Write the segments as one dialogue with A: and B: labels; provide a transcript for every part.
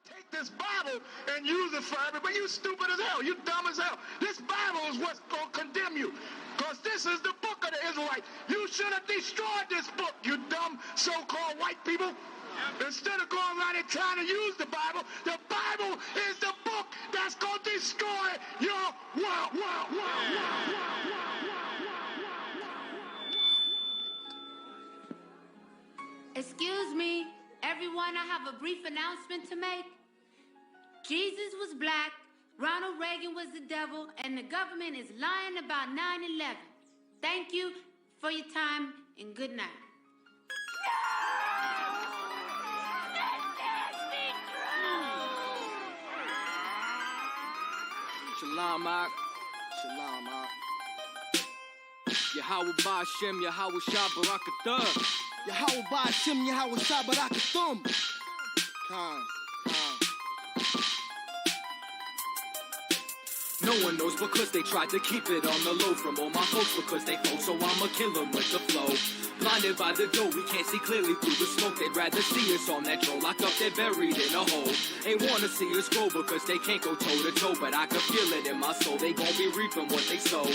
A: Take this Bible and use it for everybody. You stupid as hell. You dumb as hell. This Bible is what's going to condemn you. Because this is the book of the Israelites. You should have destroyed this book, you dumb so-called white people. Instead of going around and trying to use the Bible is the book that's going to destroy your world.
B: Excuse me, everyone, I have a brief announcement to make. Jesus was black, Ronald Reagan was the devil, and the government is lying about 9/11. Thank you for your time, and good night.
C: Shalom, Ak. Shalom, Ak. Yahweh Ba'Shem, Yahweh Shabbarakathah.
D: Yahweh Ba'Shem, Yahweh Shabbarakathum. Khan.
C: No one knows because they tried to keep it on the low from all my folks because they folk, so I'ma kill them with the flow. Blinded by the dough, we can't see clearly through the smoke. They'd rather see us on that troll, locked up, they're buried in a hole. Ain't wanna see us grow because they can't go toe to toe, but I can feel it in my soul. They gon' be reaping what they sow.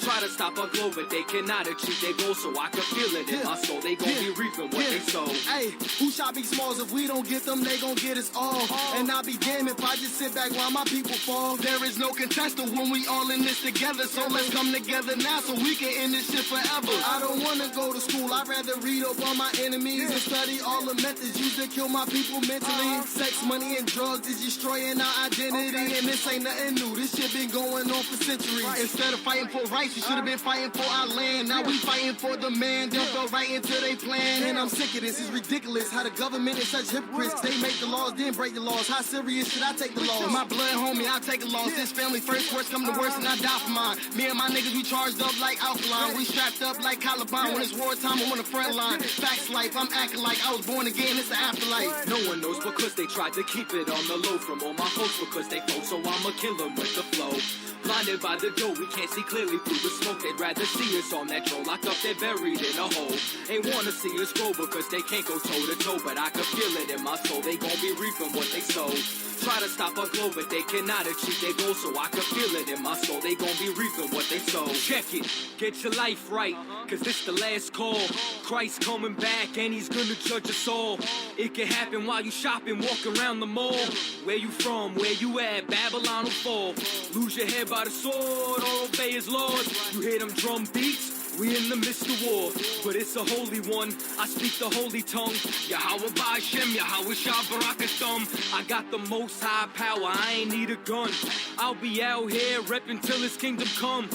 C: Try to stop our glow, but they cannot achieve their goal, so I can feel it in my soul. They gon' be reaping what they sow.
D: Hey, who shall be smalls? If we don't get them, they gon' get us all. And I'll be damned if I just sit back while my people fall. There is no contestant when we all in this together, so let's come together now so we can end this shit forever. I don't wanna go to school, I'd rather read up on my enemies and study all the methods used to kill my people mentally. Sex, money, and drugs is destroying our identity, and this ain't nothing new. This shit been going on for centuries. Instead of fighting for rights, we should have been fighting for our land. Now we fighting for the man, they'll go right into their plan. And I'm sick of this, it's ridiculous how the government is such hypocrites. They make the laws, then break the laws. How serious should I take the laws? My blood, homie, I'll take a loss. This family first, worst come to worst, and I die for mine. Me and my niggas, we charged up like alkaline. We strapped up like Caliban. When it's wartime, I'm on the front line. Facts life, I'm acting like I was born again, it's the afterlife.
C: No one knows because they tried to keep it on the low from all my folks because they folk, so I'ma kill them with the flow. Blinded by the dough, we can't see clearly through the smoke. They'd rather see us on that troll, locked up, they're buried in a hole. Ain't wanna see us grow because they can't go toe to toe, but I can feel it in my soul. They gon' be reaping what they sow. Try to stop our glow, but they cannot achieve their goal, so I can feel it in my soul. They gon' be reaping what they sow. Check it, get your life right, cause this the last call. Christ coming back and he's gonna judge us all. It can happen while you shopping, walk around the mall. Where you from, where you at, Babylon will fall. Lose your head by the sword or obey his laws. You hear them drum beats? We in the midst of war, but it's a holy one. I speak the holy tongue. Yahweh Ba'Shem, Yahweh Shabbarakathum. I got the most high power, I ain't need a gun. I'll be out here reppin' till his kingdom come.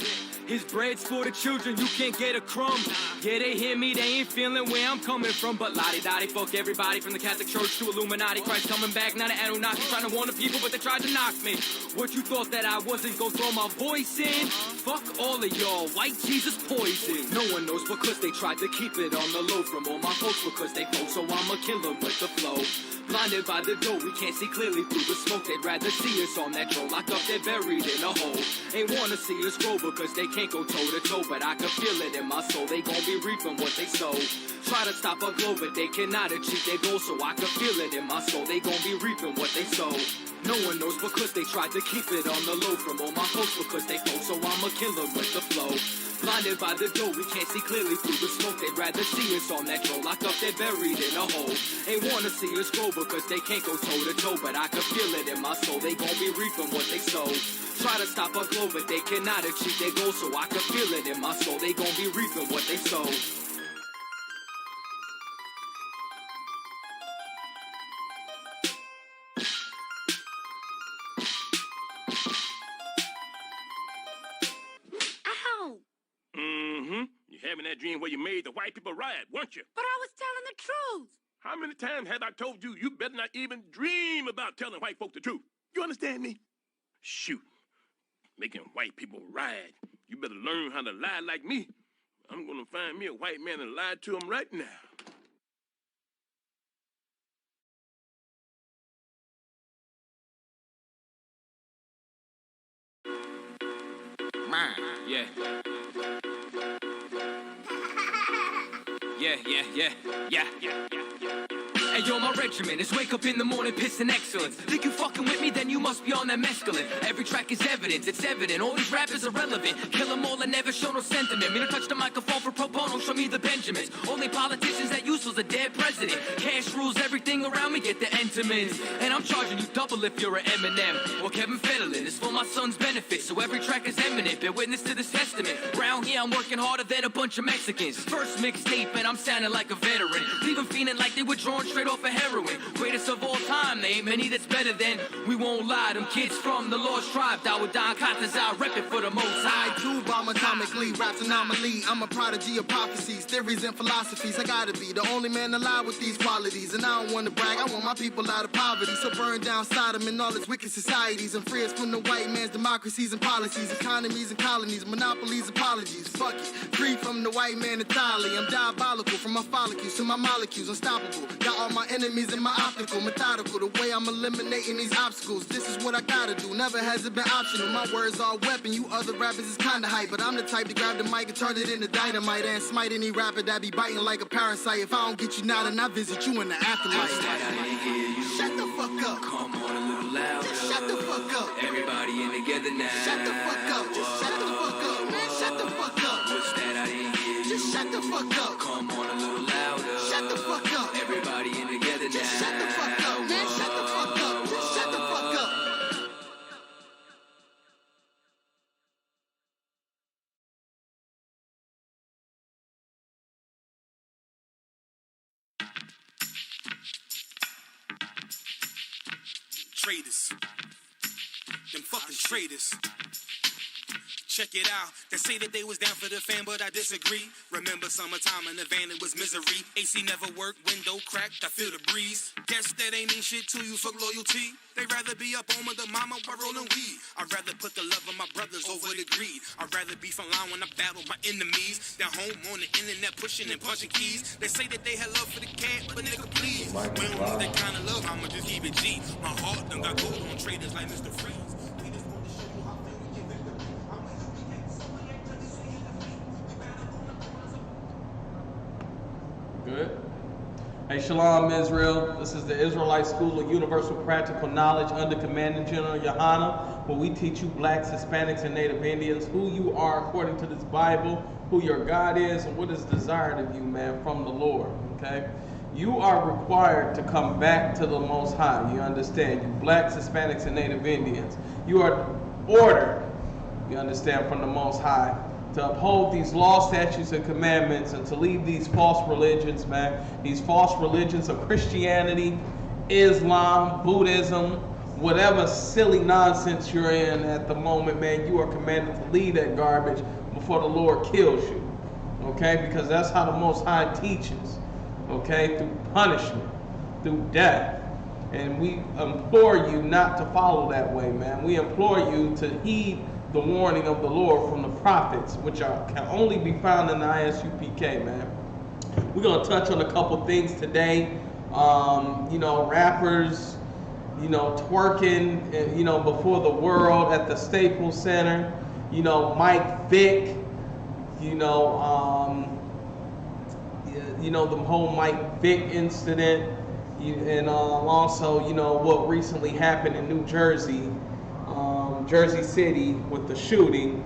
C: His bread's for the children, you can't get a crumb. Yeah, they hear me, they ain't feeling where I'm coming from. But la-di-da-di, fuck everybody from the Catholic Church to Illuminati. Christ coming back, now the Anunnaki trying to warn the people, but they tried to knock me. What you thought that I wasn't gonna throw my voice in? Fuck all of y'all, white Jesus poison. No one knows because they tried to keep it on the low from all my folks because they folk, so I'ma kill them with the flow. Blinded by the dough, we can't see clearly through the smoke. They'd rather see us on that troll, locked up, they're buried in a hole. Ain't wanna see us grow because they can't go toe to toe, but I can feel it in my soul. They gon' be reaping what they sow. Try to stop our glow, but they cannot achieve their goal, so I can feel it in my soul. They gon' be reaping what they sow. No one knows because they tried to keep it on the low from all my folks because they folk, so I'ma kill them with the flow. Blinded by the dough, we can't see clearly through the smoke. They'd rather see us on that troll, locked up, they're buried in a hole. Ain't wanna see us grow because they can't go toe to toe, but I can feel it in my soul. They gon' be reaping what they sow. Try to stop our glow, but they cannot achieve their goal, so I can feel it in my soul. They gon' be reaping what they sow.
E: You're having that dream where you made the white people riot, weren't you?
B: But I was telling the truth.
E: How many times have I told you you better not even dream about telling white folk the truth? You understand me? Shoot. Making white people riot. You better learn how to lie like me. I'm gonna find me a white man and lie to him right now.
C: Man, yeah. Yeah. Hey yo, my regiment is wake up in the morning, pissing excellence. Think you fucking with me, then you must be on that mescaline. Every track is evidence, it's evident. All these rappers are relevant. Kill them all and never show no sentiment. Me to touch the microphone for pro bono, show me the Benjamins. Only politicians that useless a dead president. Cash rules everything around me, get the Entenmann's. And I'm charging you double if you're an Eminem or Kevin Federline. It's for my son's benefit, so every track is eminent. Bear witness to this testament. Round here, I'm working harder than a bunch of Mexicans. First mixtape, and I'm sounding like a veteran. Leave them feeling like they were drawn straight off of heroin. Greatest of all time, there ain't many that's better than. We won't lie, them kids from the lost tribe. Dawodan Katazai, rep it for the most high.
D: I do bomb atomically, rap's anomaly. I'm a prodigy of prophecies, theories, and philosophies. I gotta be the only man alive with these qualities. And I don't wanna brag, I want my people out of poverty. So burn down Sodom and all its wicked societies. And free us from the white man's democracies and policies. Economies and colonies, monopolies, apologies. Fuck it, free from the white man entirely. I'm diabolical from my follicles to my molecules, unstoppable. Got all my enemies in my optical, methodical. The way I'm eliminating these obstacles. This is what I gotta do, never has it been optional. My words are a weapon, you other rappers is kinda hype. But I'm the type to grab the mic and turn it into dynamite. And smite any rapper that be biting like a parasite. If I don't get you now, then I visit you in the afterlife. Shut the fuck up.
C: Come on a little louder.
D: Just shut the fuck up.
C: Everybody in together now.
D: Shut the fuck up. Just shut the fuck up, man. Shut the fuck up.
C: What's that I didn't hear you?
D: Just shut the fuck up.
C: Come on a little louder.
D: Shut the fuck up.
C: Everybody in together now.
D: Just shut the fuck up, man. Shut the fuck up. Just shut the fuck up.
F: Traitors. Them fucking traitors. Check it out. They say that they was down for the fam, but I disagree. Remember summertime in the van, it was misery. AC never worked, window cracked, I feel the breeze. Guess that ain't mean shit to you, fuck loyalty. They rather be up on with the mama while rolling weed. I'd rather put the love of my brothers over the greed. I'd rather be frontline when I battle my enemies than home on the internet pushing and punching keys. They say that they had love for the cat, but nigga please, we don't need that kind of love, I'ma just keep it G. My heart done got gold on traders like Mr. Freeze.
G: Good. Hey, Shalom, Israel. This is the Israelite School of Universal Practical Knowledge under Commanding General Yohana, where we teach you blacks, Hispanics, and Native Indians who you are according to this Bible, who your God is, and what is desired of you, man, from the Lord, okay? You are required to come back to the Most High, you understand? You blacks, Hispanics, and Native Indians. You are ordered, you understand, from the Most High, to uphold these laws, statutes, and commandments, and to leave these false religions, man. These false religions of Christianity, Islam, Buddhism, whatever silly nonsense you're in at the moment, man, you are commanded to leave that garbage before the Lord kills you, okay? Because that's how the Most High teaches, okay? Through punishment, through death. And we implore you not to follow that way, man. We implore you to heed the warning of the Lord from the prophets, which can only be found in the Isupk, man. We're going to touch on a couple things today. Rappers, twerking, before the world at the Staples Center. Mike Vick, the whole Mike Vick incident. And also, what recently happened in New Jersey. Jersey City with the shooting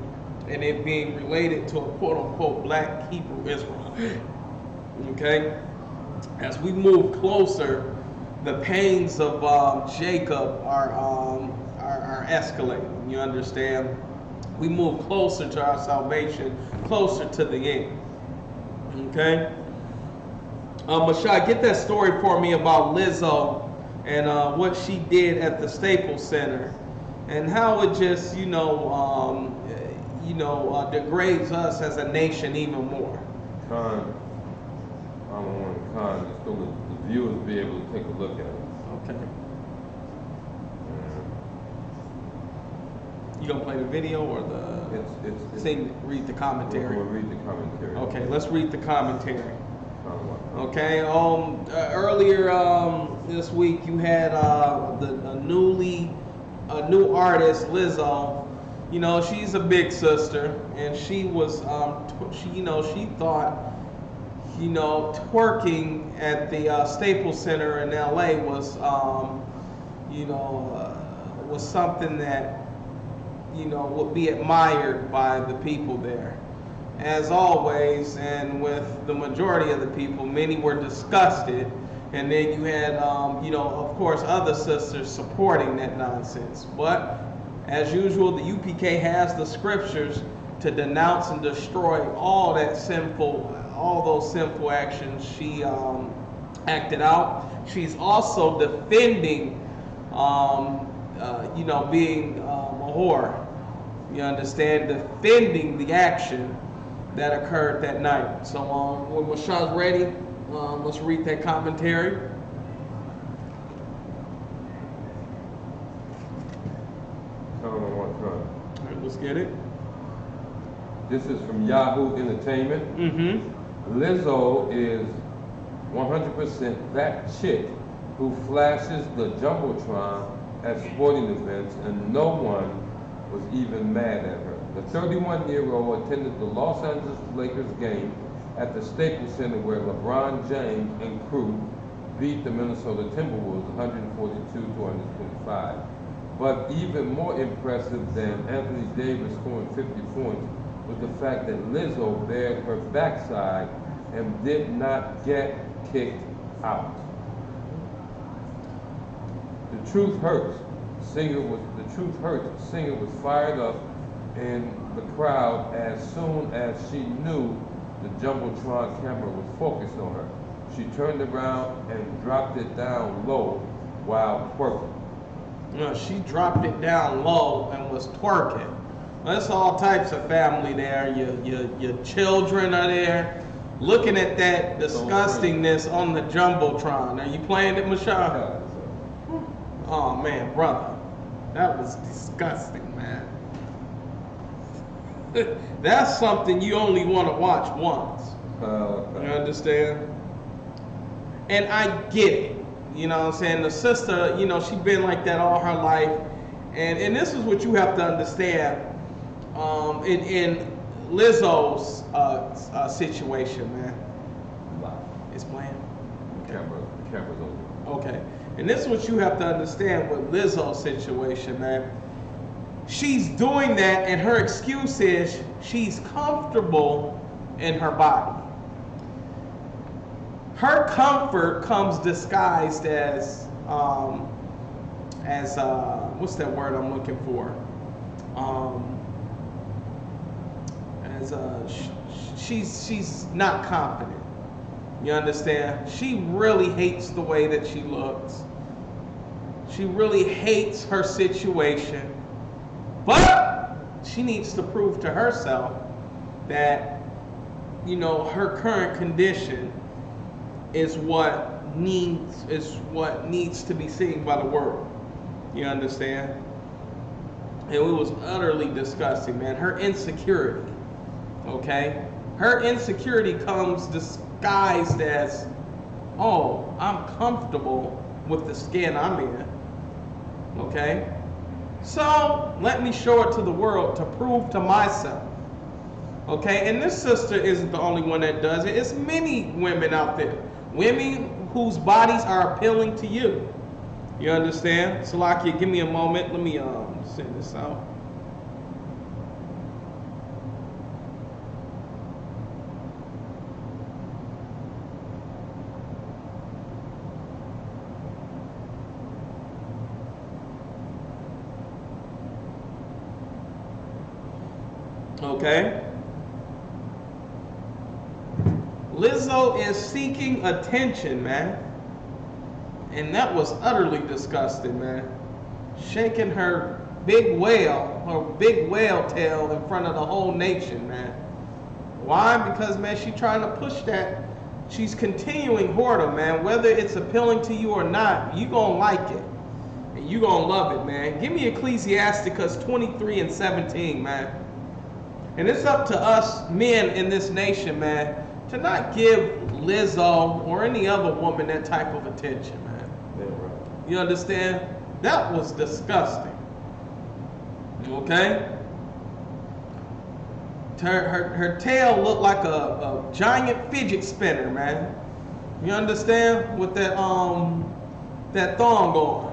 G: and it being related to a quote-unquote black Hebrew Israel. Okay? As we move closer, the pains of Jacob are escalating. You understand? We move closer to our salvation, closer to the end. Okay? Mashai, get that story for me about Lizzo and what she did at the Staples Center. And how it just, degrades us as a nation even more.
H: I don't want to just so the viewers be able to take a look at it.
G: Okay. You gonna play the video or read the commentary?
H: We'll read the commentary.
G: Okay, let's read the commentary. Okay. Earlier this week you had a new artist, Lizzo. She's a big sister, and she was, she thought you know, twerking at the Staples Center in LA was, was something that, you know, would be admired by the people there. As always, and with the majority of the people, many were disgusted. And then you had, of course, other sisters supporting that nonsense. But as usual, the UPK has the scriptures to denounce and destroy all those sinful actions she acted out. She's also defending, being a whore. You understand? Defending the action that occurred that night. So when Mashah's ready, let's read that commentary. All right, let's get it.
H: This is from Yahoo Entertainment.
G: Mm-hmm.
H: Lizzo is 100% that chick who flashes the Jumbotron at sporting events, and no one was even mad at her. The 31-year-old attended the Los Angeles Lakers game at the Staples Center where LeBron James and crew beat the Minnesota Timberwolves 142-125. But even more impressive than Anthony Davis scoring 50 points was the fact that Lizzo bared her backside and did not get kicked out. The truth hurts. Singer was fired up in the crowd as soon as she knew the Jumbotron camera was focused on her. She turned around and dropped it down low while twerking.
G: She dropped it down low and was twerking. There's all types of family there. Your children are there, looking at that disgustingness on the Jumbotron. Are you playing it, Mashah? Oh man, brother, that was disgusting, man. That's something you only want to watch once. You understand? And I get it. You know what I'm saying? The sister, she been like that all her life. And this is what you have to understand in Lizzo's situation, man. It's playing?
H: The camera's over.
G: Okay. And this is what you have to understand with Lizzo's situation, man. She's doing that, and her excuse is she's comfortable in her body. Her comfort comes disguised as what's that word I'm looking for? She's not confident. You understand? She really hates the way that she looks. She really hates her situation. But she needs to prove to herself that, her current condition is what needs to be seen by the world. You understand? And it was utterly disgusting, man. Her insecurity, okay? Her insecurity comes disguised as, oh, I'm comfortable with the skin I'm in, okay? So let me show it to the world to prove to myself, okay? And this sister isn't the only one that does it. It's many women out there, women whose bodies are appealing to you. You understand? Salakia, give me a moment. Let me send this out. Okay. Lizzo is seeking attention, man. And that was utterly disgusting, man. Shaking her big whale tail in front of the whole nation, man. Why? Because, man, she's trying to push that. She's continuing whoredom, man. Whether it's appealing to you or not, you gonna like it. And you gonna love it, man. Give me Ecclesiasticus 23:17, man. And it's up to us men in this nation, man, to not give Lizzo or any other woman that type of attention, man.
H: Yeah, right.
G: You understand? That was disgusting. Okay? Her tail looked like a giant fidget spinner, man. You understand? With that thong on.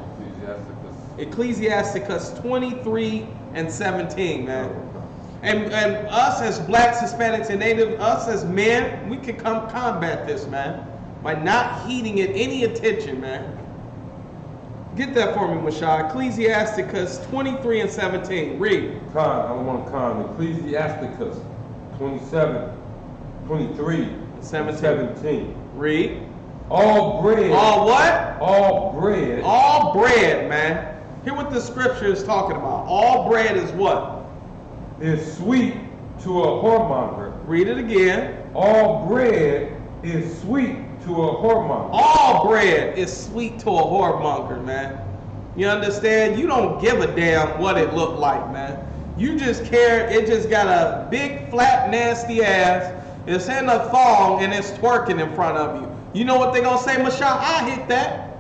G: Ecclesiasticus 23 and 17, man. And us as blacks, Hispanics, and Native, us as men, we can come combat this, man, by not heeding it any attention, man. Get that for me, Mashah. Ecclesiasticus 23 and 17. Read.
H: I want Ecclesiasticus 23 and 17.
G: Read.
H: All bread.
G: All what?
H: All bread.
G: All bread, man. Hear what the scripture is talking about. All bread is what?
H: Is sweet to a whoremonger.
G: Read it again.
H: All bread is sweet to a whoremonger.
G: All bread is sweet to a whoremonger, man. You understand? You don't give a damn what it looked like, man. You just care. It just got a big, flat, nasty ass. It's in a thong and it's twerking in front of you. You know what they gonna say, Mashah? I hit that.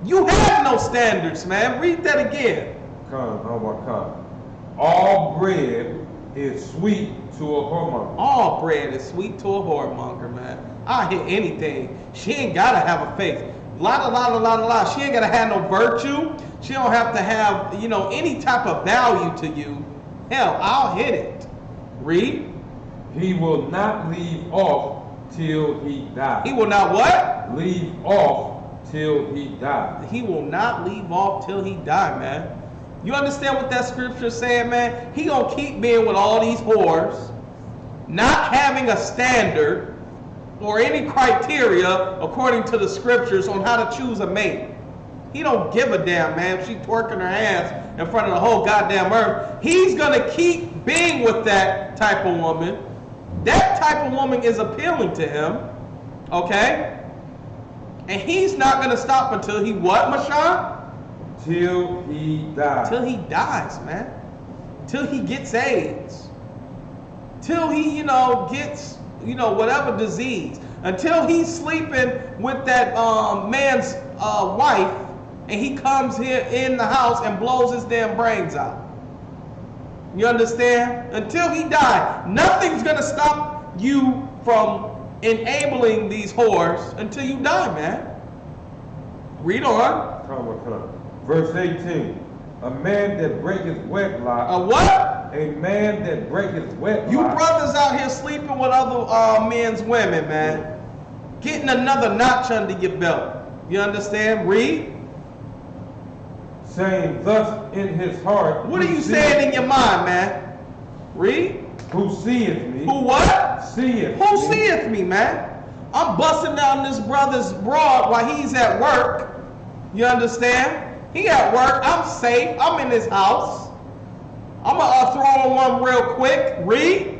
G: You have no standards, man. Read that again.
H: All bread is sweet to a whoremonger.
G: All bread is sweet to a whoremonger, man. I hit anything. She ain't gotta have a faith. La. She ain't gotta have no virtue. She don't have to have, any type of value to you. Hell, I'll hit it. Read.
H: He will not leave off till he dies.
G: He will not what?
H: Leave off till he dies.
G: He will not leave off till he die, man. You understand what that scripture is saying, man? He gonna keep being with all these whores, not having a standard or any criteria according to the scriptures on how to choose a mate. He don't give a damn, man. If she twerking her ass in front of the whole goddamn earth, he's gonna keep being with that type of woman. That type of woman is appealing to him, okay? And he's not gonna stop until he what, Mashah?
H: Till he dies.
G: Till he dies, man. Till he gets AIDS. Till he, gets, whatever disease. Until he's sleeping with that man's wife and he comes here in the house and blows his damn brains out. You understand? Until he dies. Nothing's going to stop you from enabling these whores until you die, man. Read on.
H: Verse 18. A man that breaketh wedlock.
G: A what?
H: A man that breaketh wedlock.
G: You brothers out here sleeping with other men's women, man. Getting another notch under your belt. You understand? Read.
H: Saying thus in his heart.
G: What are you saying in your mind, man? Read.
H: Who seeth me?
G: Who what?
H: Seeth
G: Who
H: me.
G: seeth me, man? I'm busting down this brother's broad while he's at work. You understand? He at work. I'm safe. I'm in his house. I'm going to throw on one real quick. Read.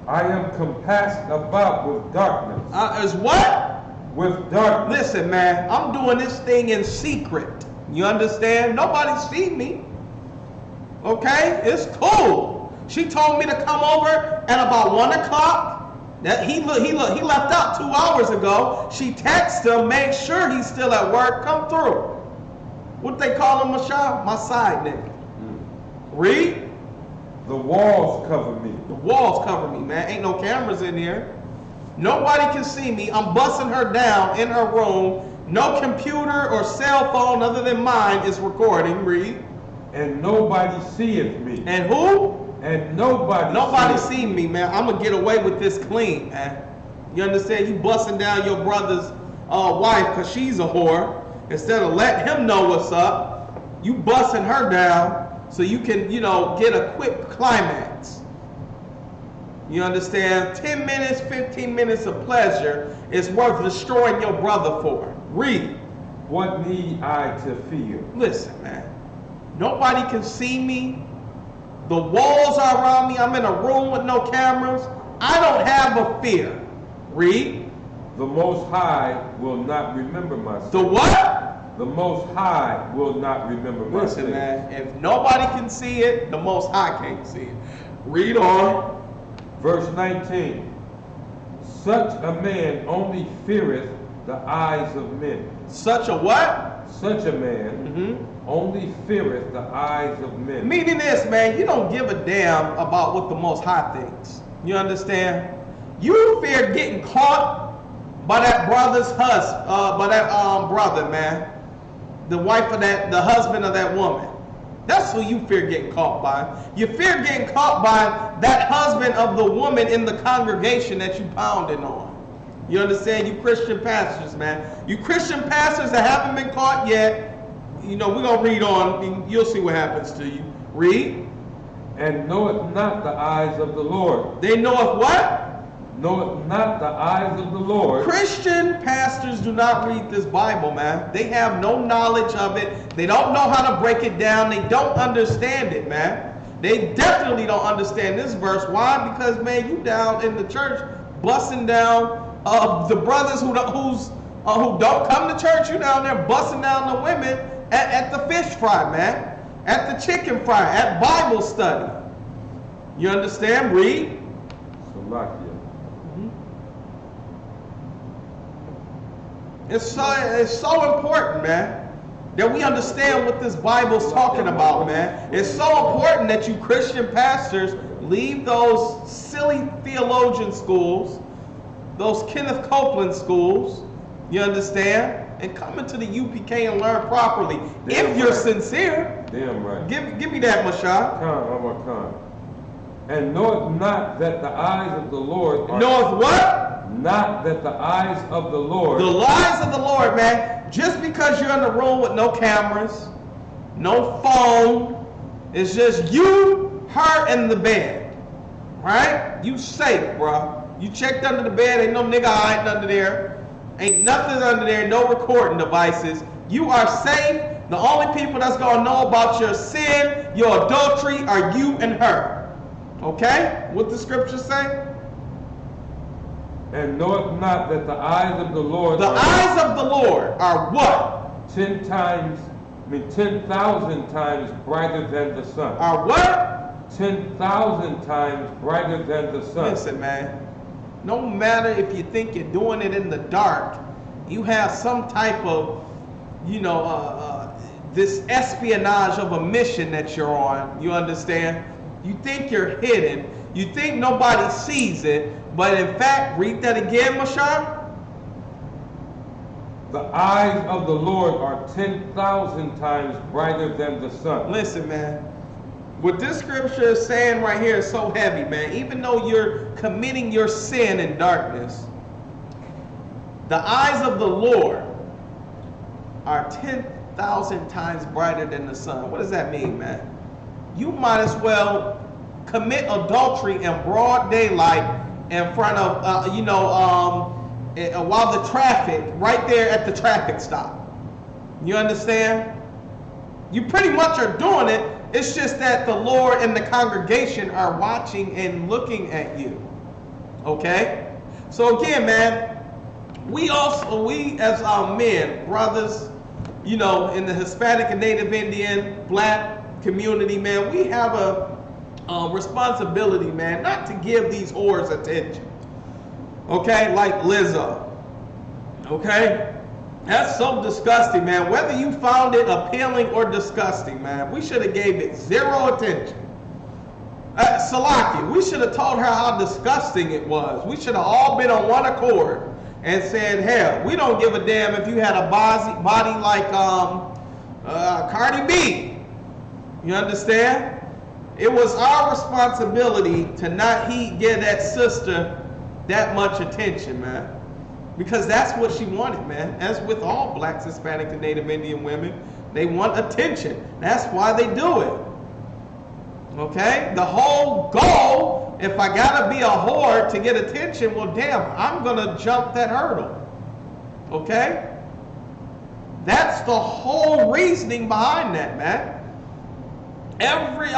H: I am compassed about with darkness.
G: Is what?
H: With darkness.
G: Listen, man. I'm doing this thing in secret. You understand? Nobody see me. Okay? It's cool. She told me to come over at about 1 o'clock. That he left out 2 hours ago. She texted him, make sure he's still at work. Come through. What they call him, Mashah? My side nigga. Read.
H: The walls cover me.
G: The walls cover me, man. Ain't no cameras in here. Nobody can see me. I'm busting her down in her room. No computer or cell phone other than mine is recording. Read.
H: And nobody seeth me.
G: And who?
H: And nobody
G: see me, man. I'm gonna get away with this clean, man. You understand? You busting down your brother's wife because she's a whore. Instead of letting him know what's up, you busting her down so you can, get a quick climax. You understand? 10 minutes, 15 minutes of pleasure is worth destroying your brother for. Read.
H: What need I to fear?
G: Listen, man. Nobody can see me. The walls are around me. I'm in a room with no cameras. I don't have a fear. Read.
H: The Most High will not remember my sin.
G: The what?
H: The Most High will not remember my sin.
G: Listen, man. If nobody can see it, the Most High can't see it. Read on.
H: Verse 19. Such a man only feareth the eyes of men.
G: Such a what?
H: Such a man only feareth the eyes of men.
G: Meaning this, man, you don't give a damn about what the Most High thinks. You understand? You fear getting caught by that brother's husband, brother, man. The wife of the husband of that woman. That's who you fear getting caught by. You fear getting caught by that husband of the woman in the congregation that you pounding on. You understand? You Christian pastors, man. You Christian pastors that haven't been caught yet, you know, we're going to read on, and you'll see what happens to you. Read.
H: And knoweth not the eyes of the Lord.
G: They knoweth what?
H: Knoweth not the eyes of the Lord.
G: Christian pastors do not read this Bible, man. They have no knowledge of it. They don't know how to break it down. They don't understand it, man. They definitely don't understand this verse. Why? Because, man, you down in the church busting down the brothers who don't come to church. You down there busting down the women at the fish fry, man. At the chicken fry, at Bible study. You understand? Read.
H: Salakia.
G: It's so important, man, that we understand what this Bible's talking about, man. It's so important that you Christian pastors leave those silly theologian schools, those Kenneth Copeland schools, you understand, and come into the UPK and learn properly. If you're sincere.
H: Damn right.
G: Give me that, Mashah.
H: Khan. And knoweth not that the eyes of the Lord are...
G: Knoweth what?
H: Not that the eyes of the Lord...
G: The eyes of the Lord, man. Just because you're in the room with no cameras, no phone, it's just you, her, and the bed. Right? You safe, bro. You checked under the bed, ain't no nigga hiding under there. Ain't nothing under there, no recording devices. You are safe. The only people that's going to know about your sin, your adultery, are you and her. Okay? What the scriptures say?
H: And knoweth not that the eyes of the Lord...
G: The eyes of the Lord are what?
H: 10,000 times brighter than the sun.
G: Are what?
H: 10,000 times brighter than the sun.
G: Listen, man. No matter if you think you're doing it in the dark, you have some type of, this espionage of a mission that you're on. You understand? You think you're hidden. You think nobody sees it. But in fact, read that again, Mashar.
H: The eyes of the Lord are 10,000 times brighter than the sun.
G: Listen, man. What this scripture is saying right here is so heavy, man. Even though you're committing your sin in darkness, the eyes of the Lord are 10,000 times brighter than the sun. What does that mean, man? You might as well commit adultery in broad daylight in front of, while the traffic, right there at the traffic stop. You understand? You pretty much are doing it. It's just that the Lord and the congregation are watching and looking at you. Okay? So again, man, we as men, brothers, in the Hispanic and Native Indian, black community, man, we have a responsibility, man, not to give these whores attention. Okay? Like Lizzo. Okay? That's so disgusting, man. Whether you found it appealing or disgusting, man, we should have gave it zero attention. Salaki, we should have told her how disgusting it was. We should have all been on one accord and said, hell, we don't give a damn if you had a body like Cardi B. You understand? It was our responsibility to not give that sister that much attention, man. Because that's what she wanted, man. As with all blacks, Hispanic, and Native Indian women, they want attention. That's why they do it. Okay? The whole goal, if I gotta be a whore to get attention, well, damn, I'm gonna jump that hurdle. Okay? That's the whole reasoning behind that, man. Every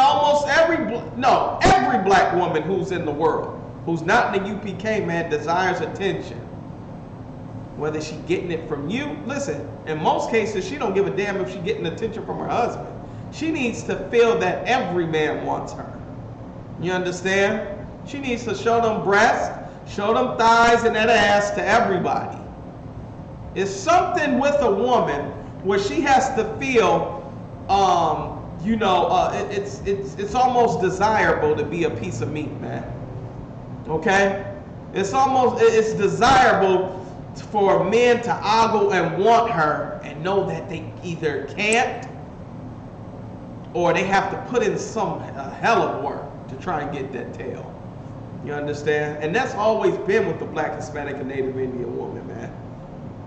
G: black woman who's in the world, who's not in the UPK, man, desires attention. Whether she getting it from you, listen, in most cases, she don't give a damn if she getting attention from her husband. She needs to feel that every man wants her. You understand? She needs to show them breasts, show them thighs and that ass to everybody. It's something with a woman where she has to feel, it's almost desirable to be a piece of meat, man. Okay? It's desirable for men to ogle and want her and know that they either can't or they have to put in some hell of work to try and get that tail. You understand? And that's always been with the Black, Hispanic, and Native Indian woman, man.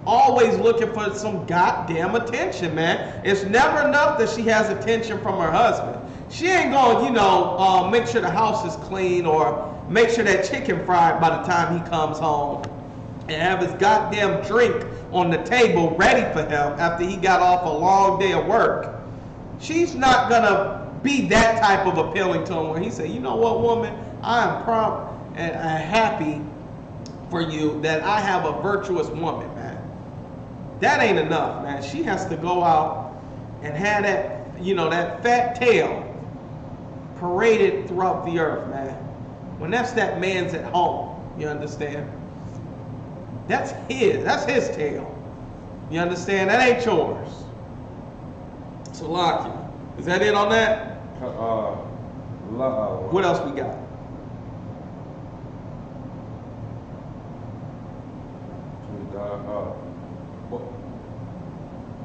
G: Always looking for some goddamn attention, man. It's never enough that she has attention from her husband. She ain't gonna, make sure the house is clean or make sure that chicken fried by the time he comes home and have his goddamn drink on the table ready for him after he got off a long day of work. She's not gonna be that type of appealing to him where he say, you know what, woman, I am proud and happy for you that I have a virtuous woman, man. That ain't enough, man. She has to go out and have that, that fat tail paraded throughout the earth, man. When that's that man's at home, you understand? That's his tail. You understand? That ain't yours. So, Lockie, is that it on that? What else we got?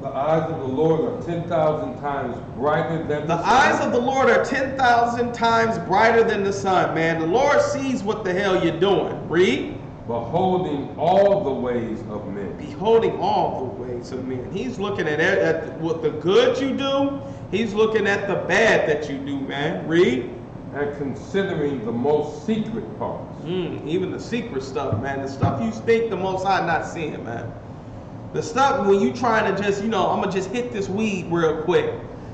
H: The eyes of the Lord are 10,000 times brighter than the sun.
G: The eyes of the Lord are 10,000 times brighter than the sun, man. The Lord sees what the hell you're doing. Read.
H: Beholding all the ways of men.
G: Beholding all the ways of men. He's looking at what the good you do. He's looking at the bad that you do, man. Read.
H: And considering the most secret parts.
G: Even the secret stuff, man. The stuff you think the Most High not seeing, man. The stuff when you trying to just, I'm going to just hit this weed real quick.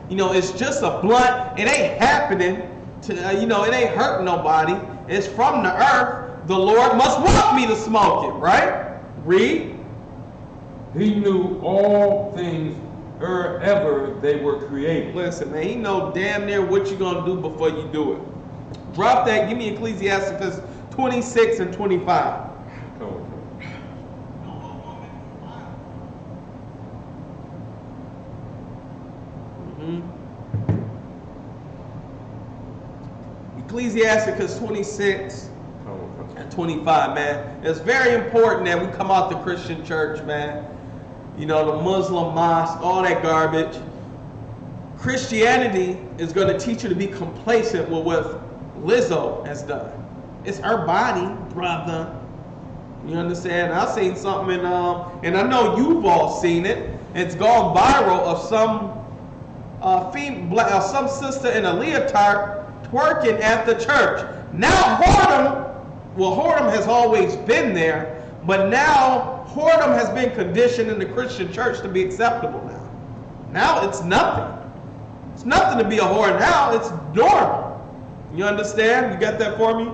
G: It's just a blunt. It ain't happening to, it ain't hurting nobody. It's from the earth. The Lord must want me to smoke it, right? Read.
H: He knew all things ever they were created.
G: Listen, man, he know damn near what you're going to do before you do it. Drop that. Give me Ecclesiasticus 26 and 25. Ecclesiasticus 26 and 25, man. It's very important that we come out the Christian church, man. The Muslim mosque, all that garbage. Christianity is going to teach you to be complacent with what Lizzo has done. It's her body, brother. You understand? I've seen something and I know you've all seen it. It's gone viral of some some sister in a leotard twerking at the church. Now whoredom has always been there, but now whoredom has been conditioned in the Christian church to be acceptable now. Now it's nothing. It's nothing to be a whore now. It's normal. You understand? You got that for me?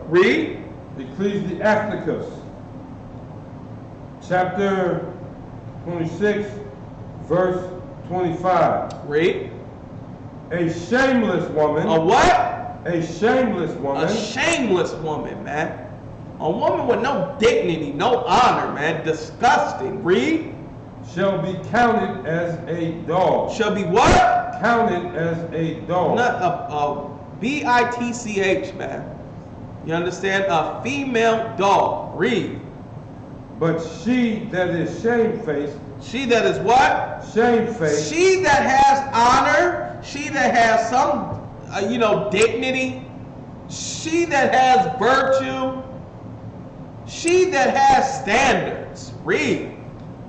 G: Read.
H: Ecclesiasticus chapter 26 verse 25.
G: Read.
H: A shameless woman.
G: A what?
H: A shameless woman.
G: A shameless woman, man. A woman with no dignity, no honor, man. Disgusting. Read.
H: Shall be counted as a dog.
G: Shall be what?
H: Counted as a dog.
G: Not bitch, man. You understand? A female dog. Read.
H: But she that is shamefaced.
G: She that is what?
H: Shamefaced.
G: She that has honor. She that has some, dignity. She that has virtue. She that has standards. Read.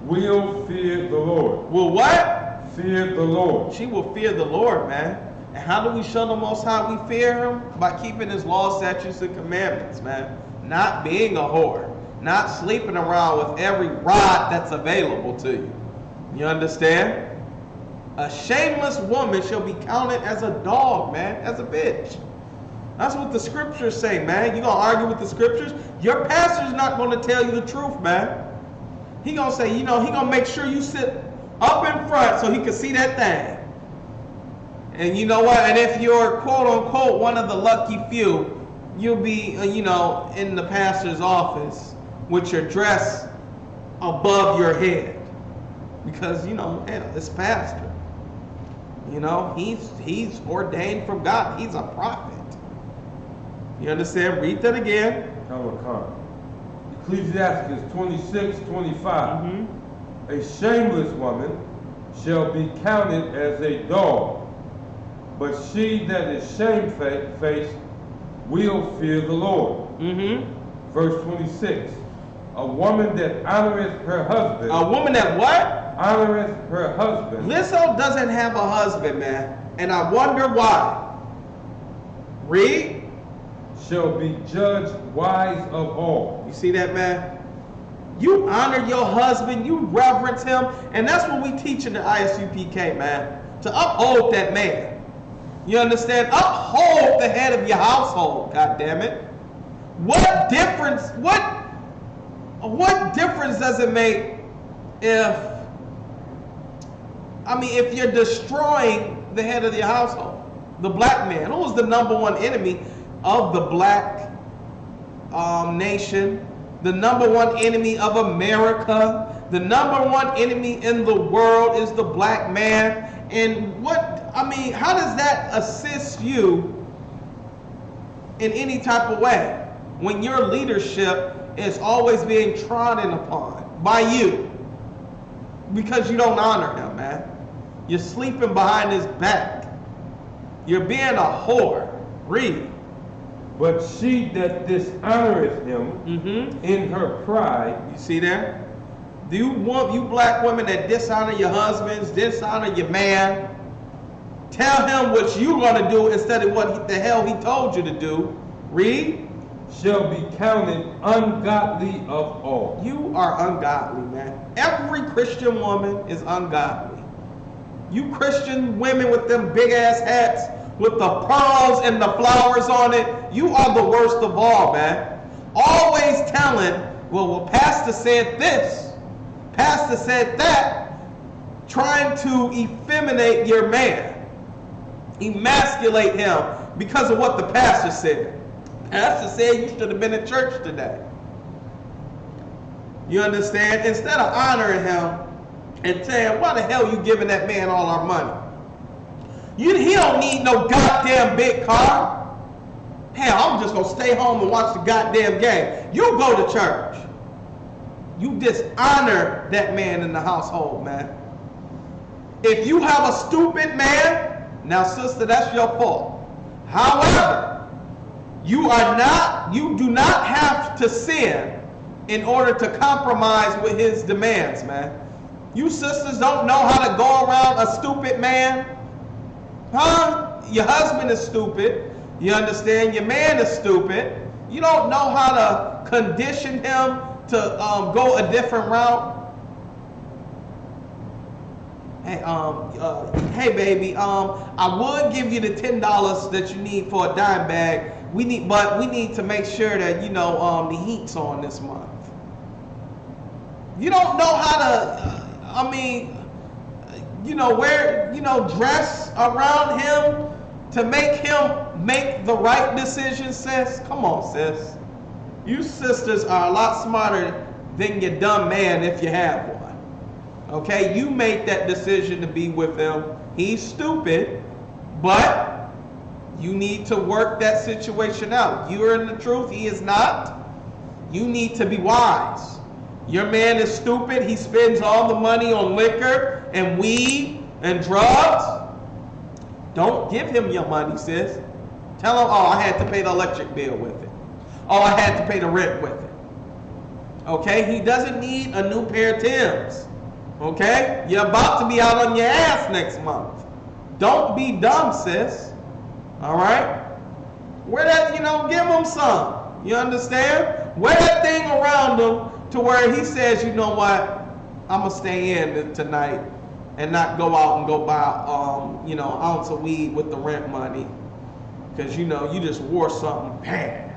H: Will fear the Lord.
G: Will what?
H: Fear the Lord.
G: She will fear the Lord, man. And how do we show the Most High we fear Him? By keeping His laws, statutes, and commandments, man. Not being a whore. Not sleeping around with every rod that's available to you. You understand? A shameless woman shall be counted as a dog, man. As a bitch. That's what the scriptures say, man. You gonna argue with the scriptures? Your pastor's not gonna tell you the truth, man. He gonna say, he gonna make sure you sit up in front so he can see that thing. And you know what? And if you're quote unquote one of the lucky few, you'll be, in the pastor's office with your dress above your head. Because, you know, hell, it's pastor. You know, he's ordained from God. He's a prophet. You understand? Read that again.
H: Ecclesiastes 26:25. A shameless woman shall be counted as a dog, but she that is shamefaced will fear the Lord. Verse 26. A woman that honoreth her husband.
G: A woman that what?
H: Honoreth her husband.
G: Lizzo doesn't have a husband, man. And I wonder why. Read.
H: Shall be judged wise of all.
G: You see that, man? You honor your husband, you reverence him, and that's what we teach in the ISUPK, man. To uphold that man. You understand? Uphold the head of your household, God damn it. What difference does it make if you're destroying the head of your household? The black man, who was the number one enemy of the black nation, the number one enemy of America, the number one enemy in the world is the black man. And how does that assist you in any type of way when your leadership is always being trodden upon by you because you don't honor him, man? You're sleeping behind his back. You're being a whore. Read.
H: But she that dishonoreth him in her pride.
G: You see that? Do you want you black women that dishonor your husbands, dishonor your man? Tell him what you gonna do instead of what the hell he told you to do. Read.
H: Shall be counted ungodly of all.
G: You are ungodly, man. Every Christian woman is ungodly. You Christian women with them big ass hats, with the pearls and the flowers on it, you are the worst of all, man. Always telling, well, pastor said this, pastor said that, trying to effeminate your man, emasculate him because of what the pastor said. Pastor said you should have been in church today. You understand? Instead of honoring him and saying, why the hell you giving that man all our money? He don't need no goddamn big car. Hell, I'm just going to stay home and watch the goddamn game. You go to church. You dishonor that man in the household, man. If you have a stupid man, now sister, that's your fault. However, you do not have to sin in order to compromise with his demands, man. You sisters don't know how to go around a stupid man. Huh? Your husband is stupid. You understand? Your man is stupid. You don't know how to condition him to go a different route. Hey, baby. I would give you the $10 that you need for a dime bag. But we need to make sure that the heat's on this month. You don't know how to. Dress around him to make him make the right decision, sis. Come on, sis. You sisters are a lot smarter than your dumb man if you have one. Okay? You made that decision to be with him. He's stupid, but you need to work that situation out. You're in the truth. He is not. You need to be wise. Your man is stupid. He spends all the money on liquor and weed and drugs. Don't give him your money, sis. Tell him, I had to pay the electric bill with it. I had to pay the rent with it. Okay? He doesn't need a new pair of Timbs. Okay? You're about to be out on your ass next month. Don't be dumb, sis. All right? Wear that, give him some. You understand? Wear that thing around him to where he says, you know what? I'm going to stay in tonight and not go out and go buy, an ounce of weed with the rent money. Because, you just wore something bad.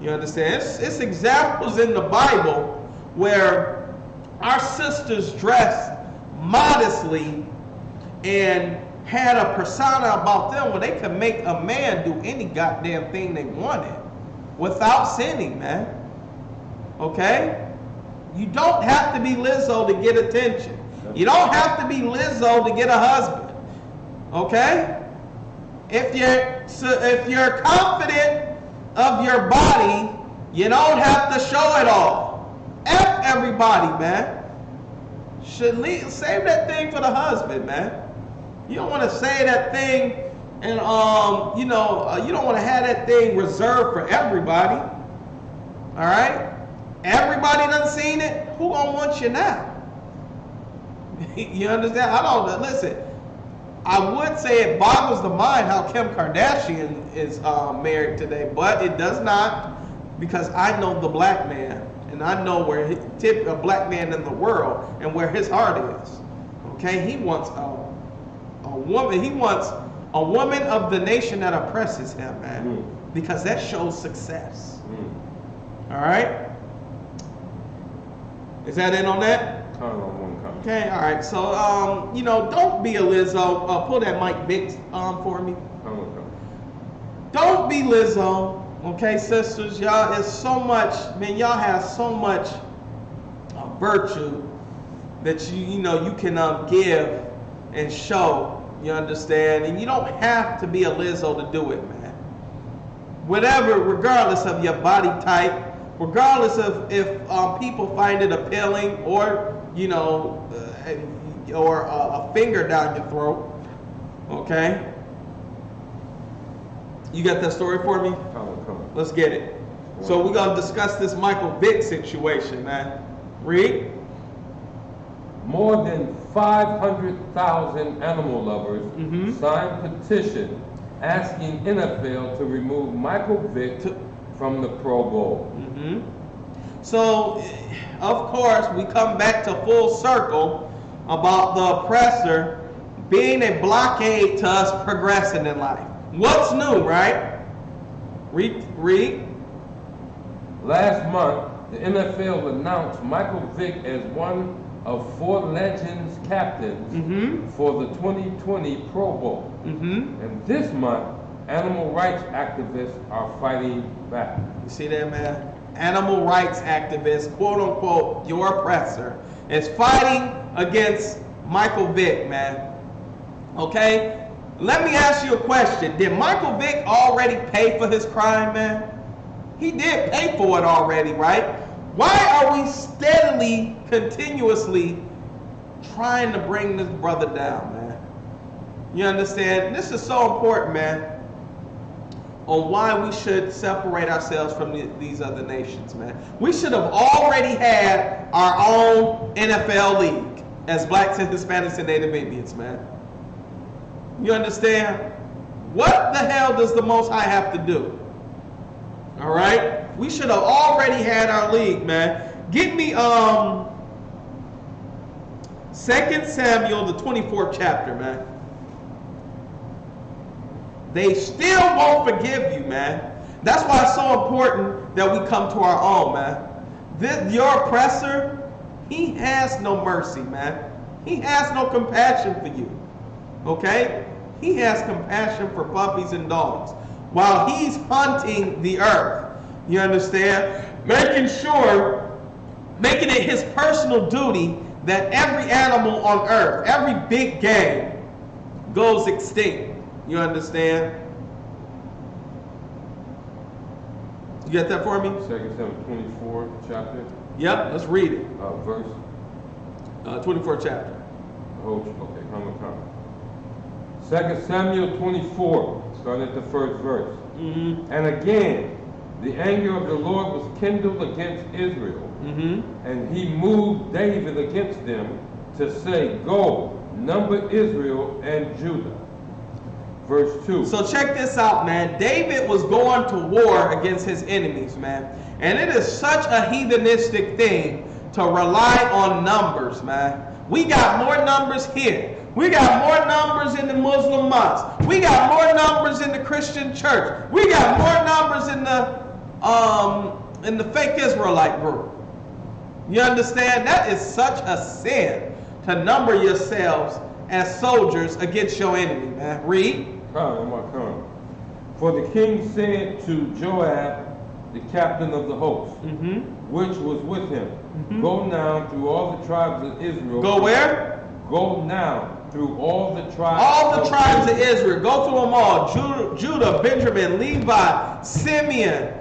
G: You understand? It's examples in the Bible where our sisters dressed modestly and had a persona about them where they could make a man do any goddamn thing they wanted without sinning, man. Okay? You don't have to be Lizzo to get attention. You don't have to be Lizzo to get a husband. Okay? If you're confident of your body, you don't have to show it all. F everybody, man. Save that thing for the husband, man. You don't want to say that thing and you don't want to have that thing reserved for everybody. All right? Everybody done seen it. Who gonna want you now? You understand? Listen. I would say it boggles the mind how Kim Kardashian is married today, but it does not, because I know the black man, and I know where a black man in the world and where his heart is. Okay, he wants a woman. He wants a woman of the nation that oppresses him, man, because that shows success. All right. Is that it on that? Okay, all right. So, don't be a Lizzo. Pull that Mike Vick for me. Don't be Lizzo. Okay, sisters, y'all is so much, man, y'all have so much virtue that you can give and show, you understand? And you don't have to be a Lizzo to do it, man. Whatever, regardless of your body type, regardless of if people find it appealing or, or a finger down your throat, okay? You got that story for me?
H: Come on.
G: Let's get it. So we're going to discuss this Michael Vick situation, man. Read.
H: More than 500,000 animal lovers signed petition asking NFL to remove Michael Vick from the Pro Bowl.
G: So, of course, we come back to full circle about the oppressor being a blockade to us progressing in life. What's new, right? Read.
H: Last month, the NFL announced Michael Vick as one of 4 Legends captains for the 2020 Pro Bowl. And this month, animal rights activists are fighting back.
G: You see that, man? Animal rights activists, quote unquote, your oppressor, is fighting against Michael Vick, man. Okay? Let me ask you a question. Did Michael Vick already pay for his crime, man? He did pay for it already, right? Why are we steadily, continuously trying to bring this brother down, man? You understand? This is so important, man, on why we should separate ourselves from these other nations, man. We should have already had our own NFL league as blacks and Hispanics and Native Indians, man. You understand? What the hell does the Most High have to do? All right? We should have already had our league, man. Get me 2 Samuel, the 24th chapter, man. They still won't forgive you, man. That's why it's so important that we come to our own, man. Your oppressor, he has no mercy, man. He has no compassion for you. Okay? He has compassion for puppies and dogs while he's hunting the earth. You understand? Making it his personal duty that every animal on earth, every big game, goes extinct. You understand? You got that for me?
H: 2 Samuel 24 chapter.
G: Yep, let's read it.
H: Verse.
G: 24th chapter.
H: Okay, come. 2 Samuel 24, starting at the first verse. And again, the anger of the Lord was kindled against Israel, and he moved David against them to say, go, number Israel and Judah. Verse 2. So
G: check this out, man. David was going to war against his enemies, man. And it is such a heathenistic thing to rely on numbers, man. We got more numbers here. We got more numbers in the Muslim mosque. We got more numbers in the Christian church. We got more numbers in the fake Israelite group. You understand? That is such a sin to number yourselves as soldiers against your enemy, man. Read.
H: Come. For the king said to Joab, the captain of the host, which was with him, Go now through all the tribes of Israel.
G: Go where?
H: Go now through all the tribes.
G: All the tribes of Israel. Go through them all. Judah, Benjamin, Levi, Simeon,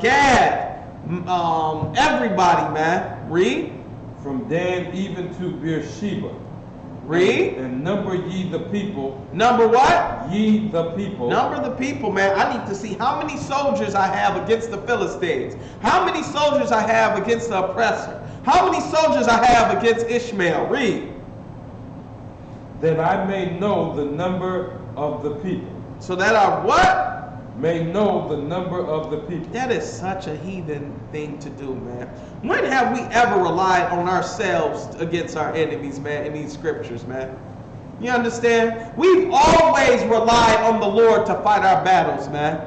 G: Gad, everybody, man. Read.
H: From Dan even to Beersheba.
G: Read.
H: And number ye the people.
G: Number what?
H: Ye the people.
G: Number the people, man. I need to see how many soldiers I have against the Philistines. How many soldiers I have against the oppressor. How many soldiers I have against Ishmael. Read.
H: That I may know the number of the people.
G: So that I what?
H: May know the number of the people.
G: That is such a heathen thing to do, man. When have we ever relied on ourselves against our enemies, man, in these scriptures, man? You understand? We've always relied on the Lord to fight our battles, man.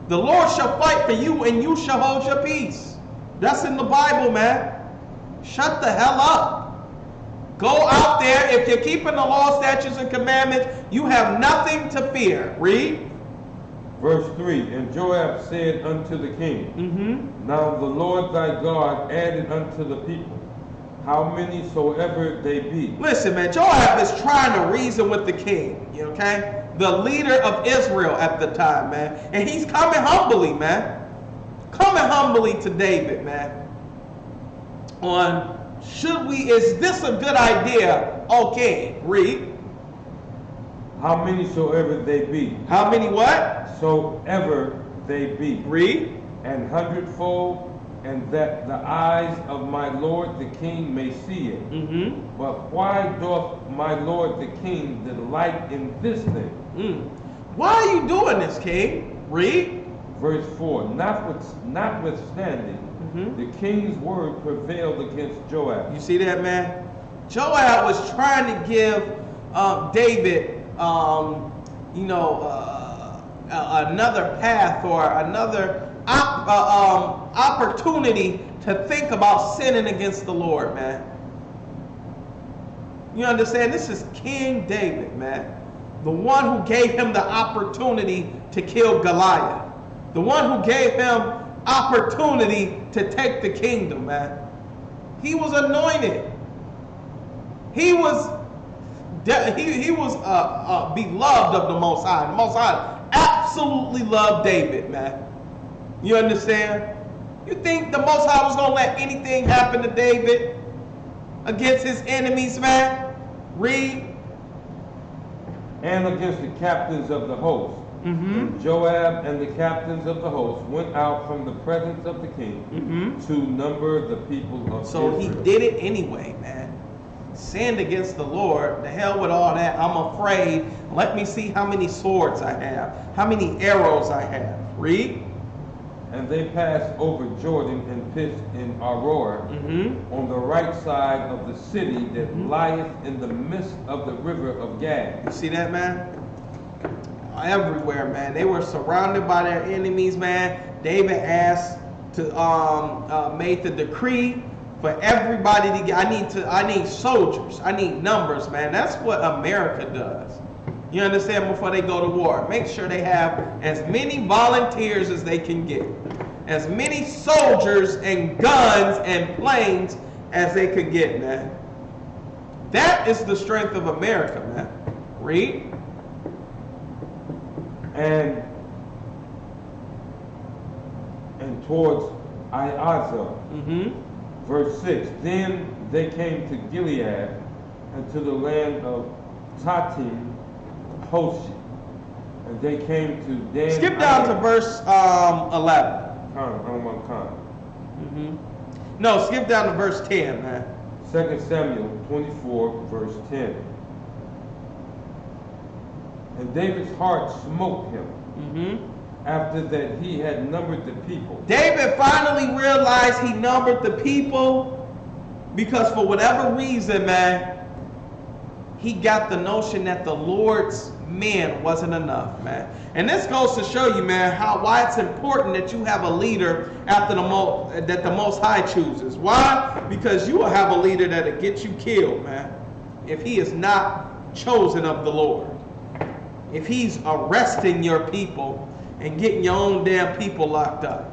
G: The Lord shall fight for you and you shall hold your peace. That's in the Bible, man. Shut the hell up. Go out there. If you're keeping the law, statutes, and commandments, you have nothing to fear. Read.
H: Verse 3, and Joab said unto the king, Now the Lord thy God added unto the people, how many soever they be.
G: Listen, man, Joab is trying to reason with the king, okay? The leader of Israel at the time, man. And he's coming humbly, man. Coming humbly to David, man. Is this a good idea? Okay, read.
H: How many soever they be.
G: How many what?
H: Soever they be.
G: Read.
H: And hundredfold, and that the eyes of my lord the king may see it. But why doth my lord the king delight in this thing?
G: Why are you doing this, king? Read.
H: Verse 4, notwithstanding, the king's word prevailed against Joab.
G: You see that, man? Joab was trying to give David another path or another opportunity to think about sinning against the Lord, man. You understand? This is King David, man. The one who gave him the opportunity to kill Goliath. The one who gave him opportunity to take the kingdom, man. He was anointed. He was beloved of the Most High. The Most High absolutely loved David, man. You understand? You think the Most High was going to let anything happen to David against his enemies, man? Read.
H: And against the captains of the host. And Joab and the captains of the host went out from the presence of the king to number the people of Israel.
G: So he did it anyway, man. Sinned against the Lord. The hell with all that. I'm afraid. Let me see how many swords I have. How many arrows I have. Read.
H: And they passed over Jordan and pitched in Aurora on the right side of the city that lieth in the midst of the river of Gad.
G: You see that, man? Everywhere, man. They were surrounded by their enemies, man. David asked to made the decree for everybody to get. I need soldiers. I need numbers, man. That's what America does. You understand? Before they go to war, make sure they have as many volunteers as they can get, as many soldiers and guns and planes as they could get, man. That is the strength of America, man. Read.
H: And towards Iazah, verse 6, then they came to Gilead and to the land of Tatim Hoshi, and they came to Dan.
G: Skip down to verse 11. No, skip down to verse 10, man.
H: 2 Samuel 24, verse 10. And David's heart smote him after that he had numbered the people.
G: David finally realized he numbered the people because for whatever reason, man, he got the notion that the Lord's men wasn't enough, man. And this goes to show you, man, why it's important that you have a leader that the Most High chooses. Why? Because you will have a leader that'll get you killed, man, if he is not chosen of the Lord. If he's arresting your people and getting your own damn people locked up.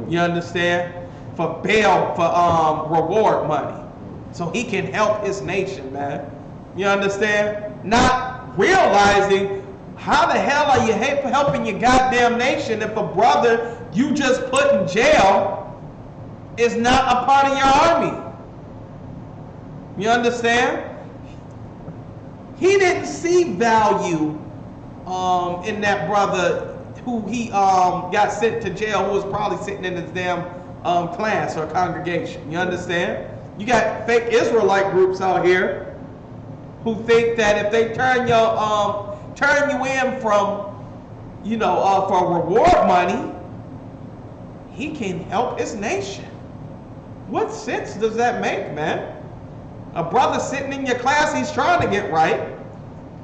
G: You understand? for bail, for reward money, so he can help his nation, man. You understand? Not realizing how the hell are you helping your goddamn nation if a brother you just put in jail is not a part of your army? You understand? He didn't see value in that brother who he got sent to jail, who was probably sitting in his damn class or congregation. You understand? You got fake Israelite groups out here who think that if they turn you in from, for reward money, he can help his nation. What sense does that make, man? A brother sitting in your class, he's trying to get right.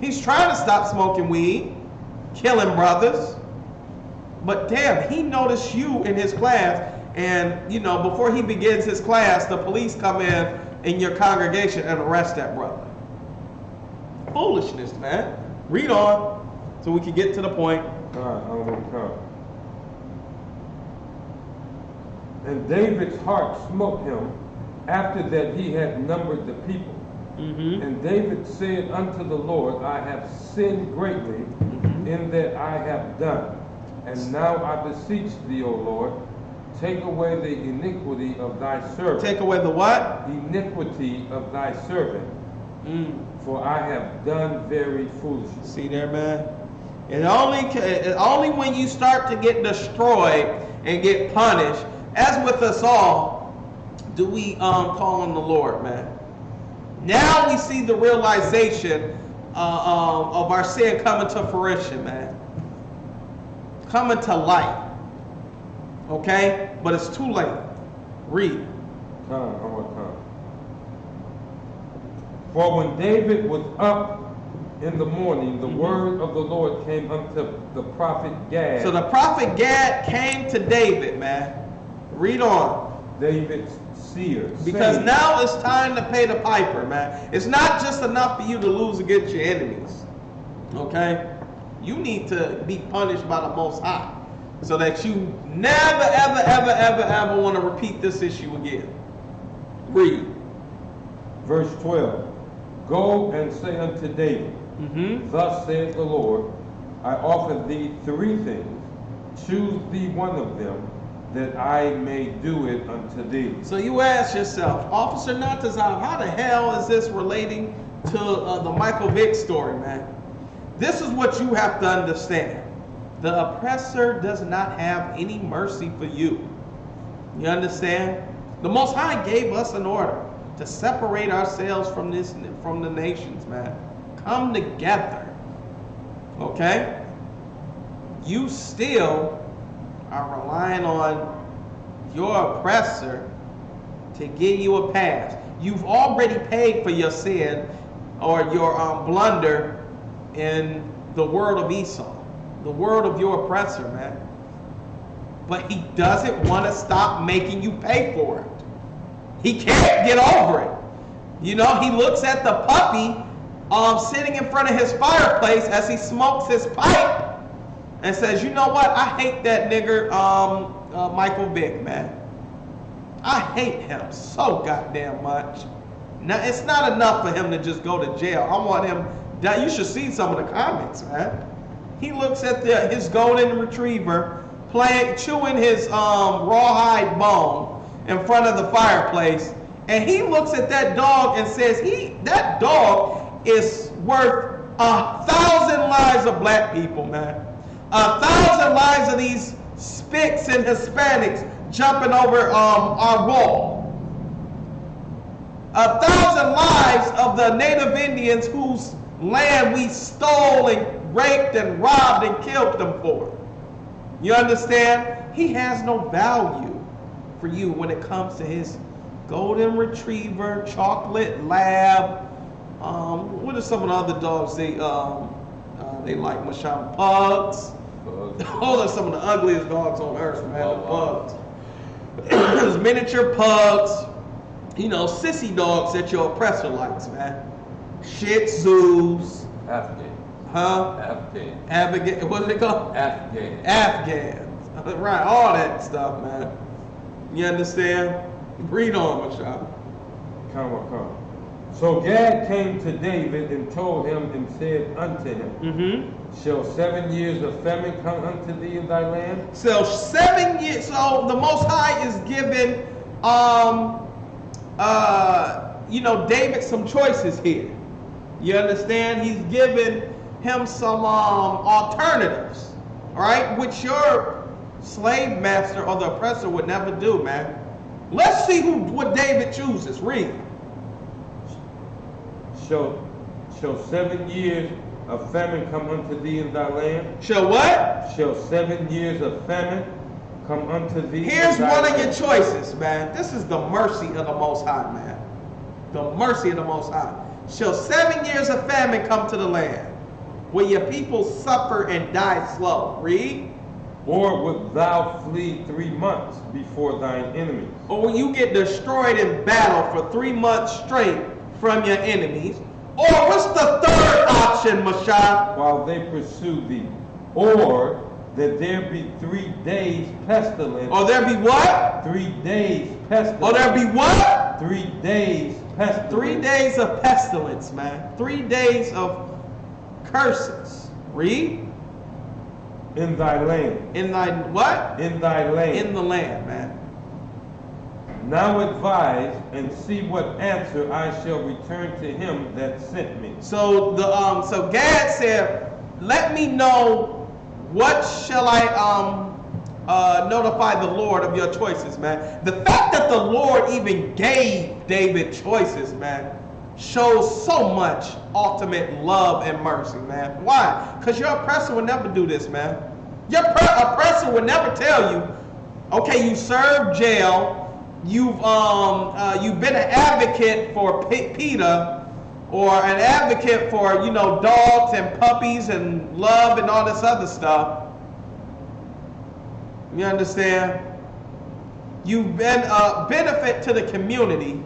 G: He's trying to stop smoking weed, killing brothers. But damn, he noticed you in his class, and before he begins his class, the police come in your congregation and arrest that brother. Foolishness, man. Read on so we can get to the point.
H: All right, I'm going to come. And David's heart smote him after that he had numbered the people.
G: Mm-hmm.
H: And David said unto the Lord, I have sinned greatly in that I have done. And now I beseech thee, O Lord, take away the iniquity of thy servant.
G: Take away the what?
H: Iniquity of thy servant. For I have done very foolishly.
G: See there, man? And only when you start to get destroyed and get punished, as with us all, do we call on the Lord, man. Now we see the realization of our sin coming to fruition, man. Coming to light. Okay? But it's too late. Read.
H: One more time. For when David was up in the morning, the word of the Lord came unto the prophet Gad.
G: So the prophet Gad came to David, man. Read on.
H: David's seer.
G: Because
H: saying,
G: now it's time to pay the piper, man. It's not just enough for you to lose against your enemies. Okay? You need to be punished by the Most High, so that you never, ever, ever, ever, ever want to repeat this issue again. Read.
H: Verse 12. Go and say unto David, Thus saith the Lord, I offer thee 3 things. Choose thee one of them, that I may do it unto thee.
G: So you ask yourself, Officer Natazov, how the hell is this relating to the Michael Vick story, man? This is what you have to understand. The oppressor does not have any mercy for you. You understand? The Most High gave us an order to separate ourselves from the nations, man. Come together. Okay? You still are relying on your oppressor to give you a pass. You've already paid for your sin or your blunder in the word of Esau, the word of your oppressor, man. But he doesn't want to stop making you pay for it. He can't get over it. He looks at the puppy sitting in front of his fireplace as he smokes his pipe and says, you know what? I hate that nigger Michael Vick, man. I hate him so goddamn much. Now, it's not enough for him to just go to jail. I want him... You should see some of the comments, man. He looks at his golden retriever chewing his rawhide bone in front of the fireplace, and he looks at that dog and says, that dog is worth 1,000 lives of black people, man. 1,000 lives of these Spicks and Hispanics jumping over our wall. 1,000 lives of the Native Indians whose land we stole and raped and robbed and killed them for. You understand? He has no value for you when it comes to his golden retriever, chocolate lab. What are some of the other dogs they like? Masham pugs. Those are some of the ugliest dogs on earth, man. The pugs. There's miniature pugs. Sissy dogs that your oppressor likes, man. Shih Tzus.
H: Afghan.
G: Huh? Afghan. What are they called?
H: Afghan.
G: Afghans. Right, all that stuff, man. You understand? Read on, Mashah.
H: Come. So Gad came to David and told him and said unto him, Shall 7 years of famine come unto thee in thy land?
G: So 7 years. So the Most High is giving, David some choices here. You understand? He's giving him some alternatives, all right, which your slave master or the oppressor would never do, man. Let's see what David chooses. Read.
H: Shall 7 years of famine come unto thee in thy land?
G: Shall what?
H: Shall 7 years of famine come unto thee?
G: Here's one of your choices, man. This is the mercy of the Most High, man. The mercy of the Most High. Shall 7 years of famine come to the land, where your people suffer and die slow? Read.
H: Or wilt thou flee 3 months before thine enemies?
G: Or will you get destroyed in battle for 3 months straight from your enemies? Or what's the third option, Mashah?
H: While they pursue thee. Or that there be 3 days pestilence.
G: Or there be what?
H: 3 days pestilence.
G: Or there be what?
H: 3 days pestilence.
G: 3 days of pestilence, man. 3 days of curses. Read.
H: In thy land.
G: In thy what?
H: In thy land.
G: In the land, man.
H: Now advise and see what answer I shall return to him that sent me.
G: So so Gad said, let me know what shall I notify the Lord of your choices, man. The fact that the Lord even gave David choices, man, shows so much ultimate love and mercy, man. Why? Because your oppressor would never do this, man. Your oppressor would never tell you, okay, you served jail, you've been an advocate for PETA, or an advocate for, dogs and puppies and love and all this other stuff. You understand? You've been a benefit to the community.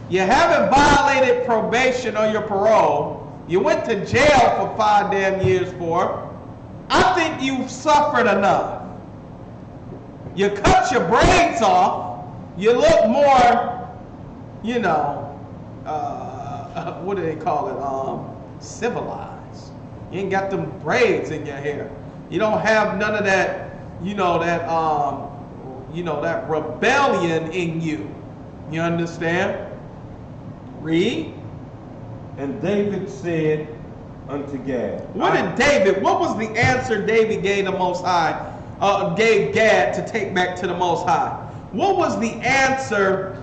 G: You haven't violated probation or your parole. You went to jail for 5 damn years for. I think you've suffered enough. You cut your braids off. You look more, what do they call it? Civilized. You ain't got them braids in your hair. You don't have none of that, that rebellion in you. You understand? Read.
H: And David said unto Gad.
G: What was the answer David gave the Most High, gave Gad to take back to the Most High? What was the answer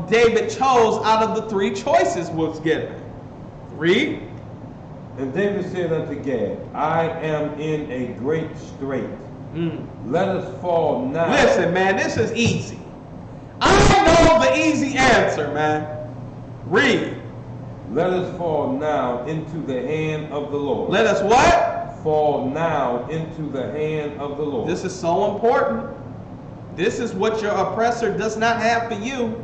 G: David chose out of the 3 choices was given? Read.
H: And David said unto Gad, I am in a great strait. Let us fall now.
G: Listen, man, this is easy. I know the easy answer, man. Read.
H: Let us fall now into the hand of the Lord.
G: Let us what?
H: Fall now into the hand of the Lord.
G: This is so important. This is what your oppressor does not have for you.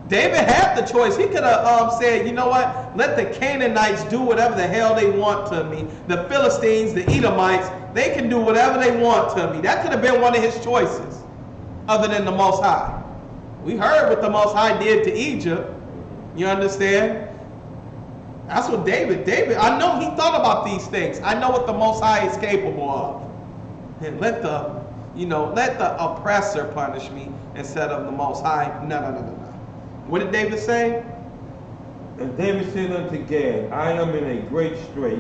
G: David had the choice. He could have said, you know what? Let the Canaanites do whatever the hell they want to me. The Philistines, the Edomites, they can do whatever they want to me. That could have been one of his choices, other than the Most High. We heard what the Most High did to Egypt. You understand? That's what David, I know he thought about these things. I know what the Most High is capable of. And let the oppressor punish me instead of the Most High. No. What did David say?
H: And David said unto Gad, I am in a great strait.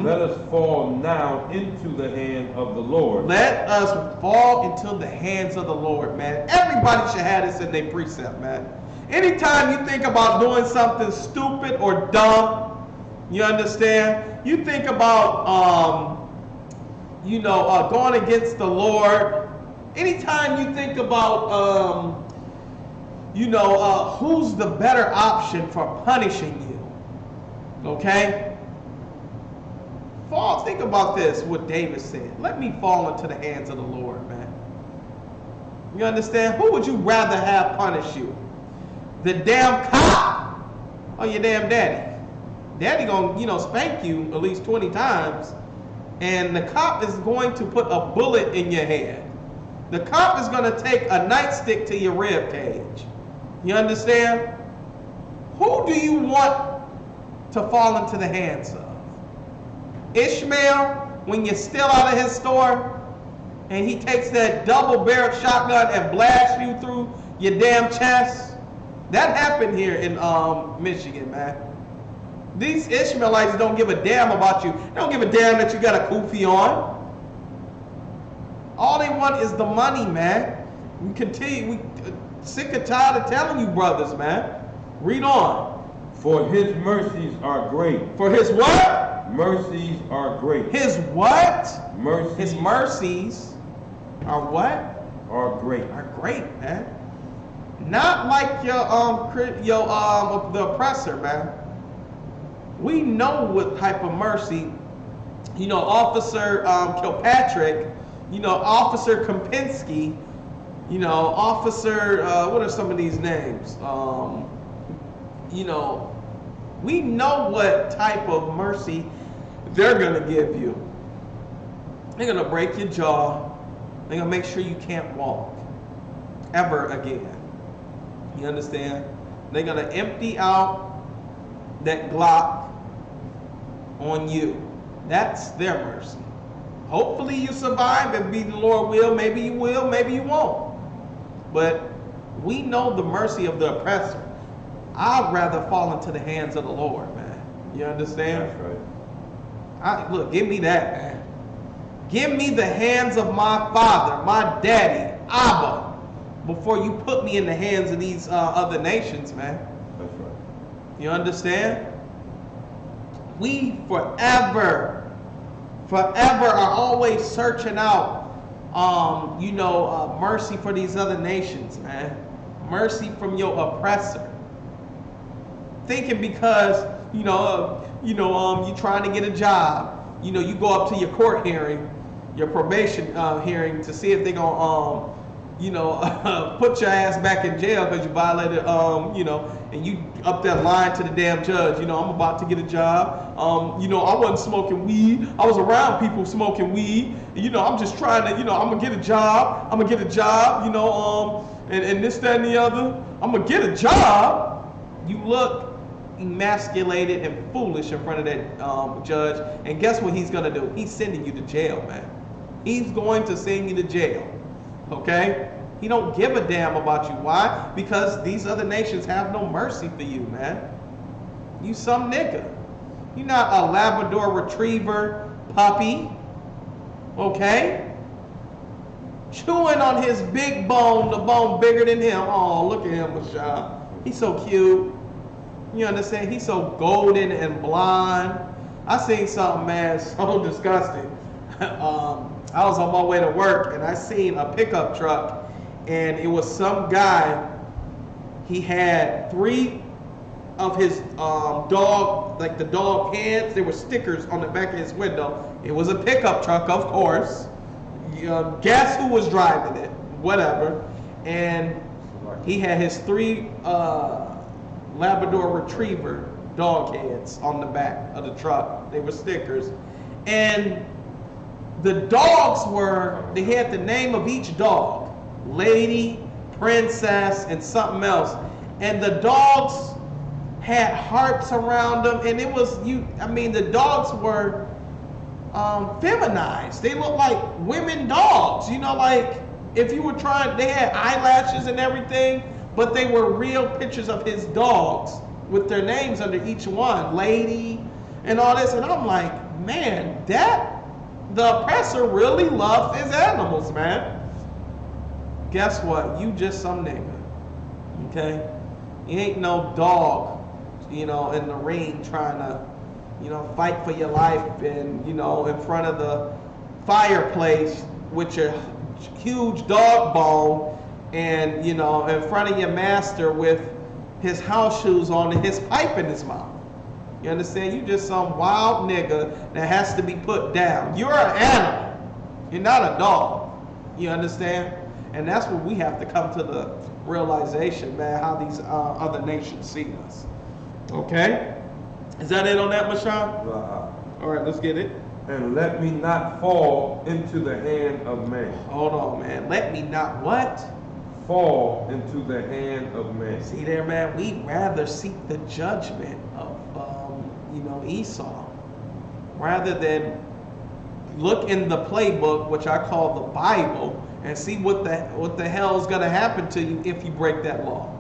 H: Let us fall now into the hand of the Lord.
G: Let us fall into the hands of the Lord, man. Everybody should have this in their precept, man. Anytime you think about doing something stupid or dumb, you understand? You think about, going against the Lord. Anytime you think about, who's the better option for punishing you, okay? Think about this, what David said. Let me fall into the hands of the Lord, man. You understand? Who would you rather have punish you? The damn cop or your damn daddy? Daddy gonna, spank you at least 20 times, and the cop is going to put a bullet in your head. The cop is going to take a nightstick to your rib cage. You understand? Who do you want to fall into the hands of? Ishmael, when you're still out of his store, and he takes that double-barreled shotgun and blasts you through your damn chest? That happened here in Michigan, man. These Ishmaelites don't give a damn about you. They don't give a damn that you got a kufi on. All they want is the money, man. We continue. We sick and tired of telling you brothers, man. Read on.
H: For his mercies are great.
G: For his what?
H: Mercies are great.
G: His what?
H: Mercies.
G: His mercies are what?
H: Are great.
G: Are great, man. Not like your the oppressor, man. We know what type of mercy, Officer Kilpatrick, Officer Kempinski, Officer, what are some of these names? We know what type of mercy they're going to give you. They're going to break your jaw. They're going to make sure you can't walk ever again. You understand? They're going to empty out that Glock on you. That's their mercy. Hopefully you survive and be the Lord will. Maybe you will, maybe you won't. But we know the mercy of the oppressor. I'd rather fall into the hands of the Lord, man. You understand?
H: That's right.
G: Look, give me that, man. Give me the hands of my father, my daddy, Abba, before you put me in the hands of these other nations, man.
H: That's right.
G: You understand? We forever are always searching out, mercy for these other nations, man. Mercy from your oppressor. Thinking because, you're trying to get a job. You go up to your court hearing, your probation hearing to see if they're going to, put your ass back in jail because you violated, and you up there lying to the damn judge. I'm about to get a job. I wasn't smoking weed. I was around people smoking weed. I'm just trying to, I'm going to get a job. and this, that, and the other. I'm going to get a job. You look emasculated and foolish in front of that judge. And guess what he's going to do? He's sending you to jail, man. He's going to send you to jail. Okay? He don't give a damn about you. Why? Because these other nations have no mercy for you, man. You some nigga. You're not a Labrador Retriever puppy. Okay? Chewing on his big bone, the bone bigger than him. Oh, look at him, Bashar. He's so cute. You understand? He's so golden and blonde. I seen something, man, so disgusting. I was on my way to work and I seen a pickup truck and it was some guy. He had 3 of his dog, like the dog heads. There were stickers on the back of his window. It was a pickup truck, of course. Guess who was driving it? Whatever. And he had his 3 Labrador Retriever dog heads on the back of the truck. They were stickers. And the dogs they had the name of each dog. Lady, Princess, and something else. And the dogs had hearts around them. And it was, the dogs were feminized. They looked like women dogs. Like if you were they had eyelashes and everything. But they were real pictures of his dogs with their names under each one, lady, and all this. And I'm like, man, the oppressor really loves his animals, man. Guess what? You just some nigga, okay? You ain't no dog, in the ring trying to, fight for your life and, in front of the fireplace with your huge dog bone. And, in front of your master with his house shoes on and his pipe in his mouth. You understand? You just some wild nigga that has to be put down. You're an animal. You're not a dog. You understand? And that's what we have to come to the realization, man, how these other nations see us. Okay? Is that it on that, Mashawn?
H: Uh-huh.
G: All right, let's get it.
H: And let me not fall into the hand of man.
G: Hold on, man. Let me not what?
H: Fall into the hand of man.
G: See there, man, we'd rather seek the judgment of, Esau, rather than look in the playbook, which I call the Bible, and see what the hell is going to happen to you if you break that law,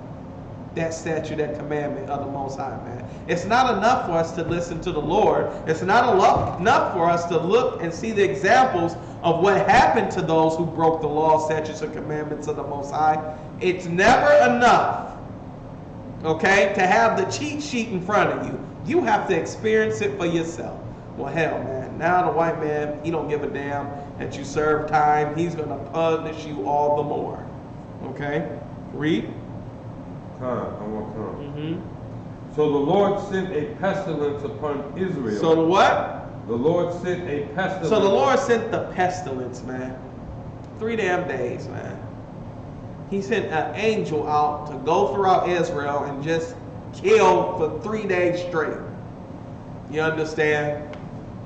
G: that statute, that commandment of the Most High, man. It's not enough for us to listen to the Lord. It's not enough for us to look and see the examples of what happened to those who broke the law, statutes, and commandments of the Most High. It's never enough, okay, to have the cheat sheet in front of you. You have to experience it for yourself. Well, hell, man, now the white man, he don't give a damn that you serve time. He's going to punish you all the more. Okay? Read.
H: One more time. So the Lord sent a pestilence upon Israel.
G: So the what?
H: The Lord sent a pestilence.
G: So the Lord sent the pestilence, man. 3 damn days, man. He sent an angel out to go throughout Israel and just kill for 3 days straight. You understand?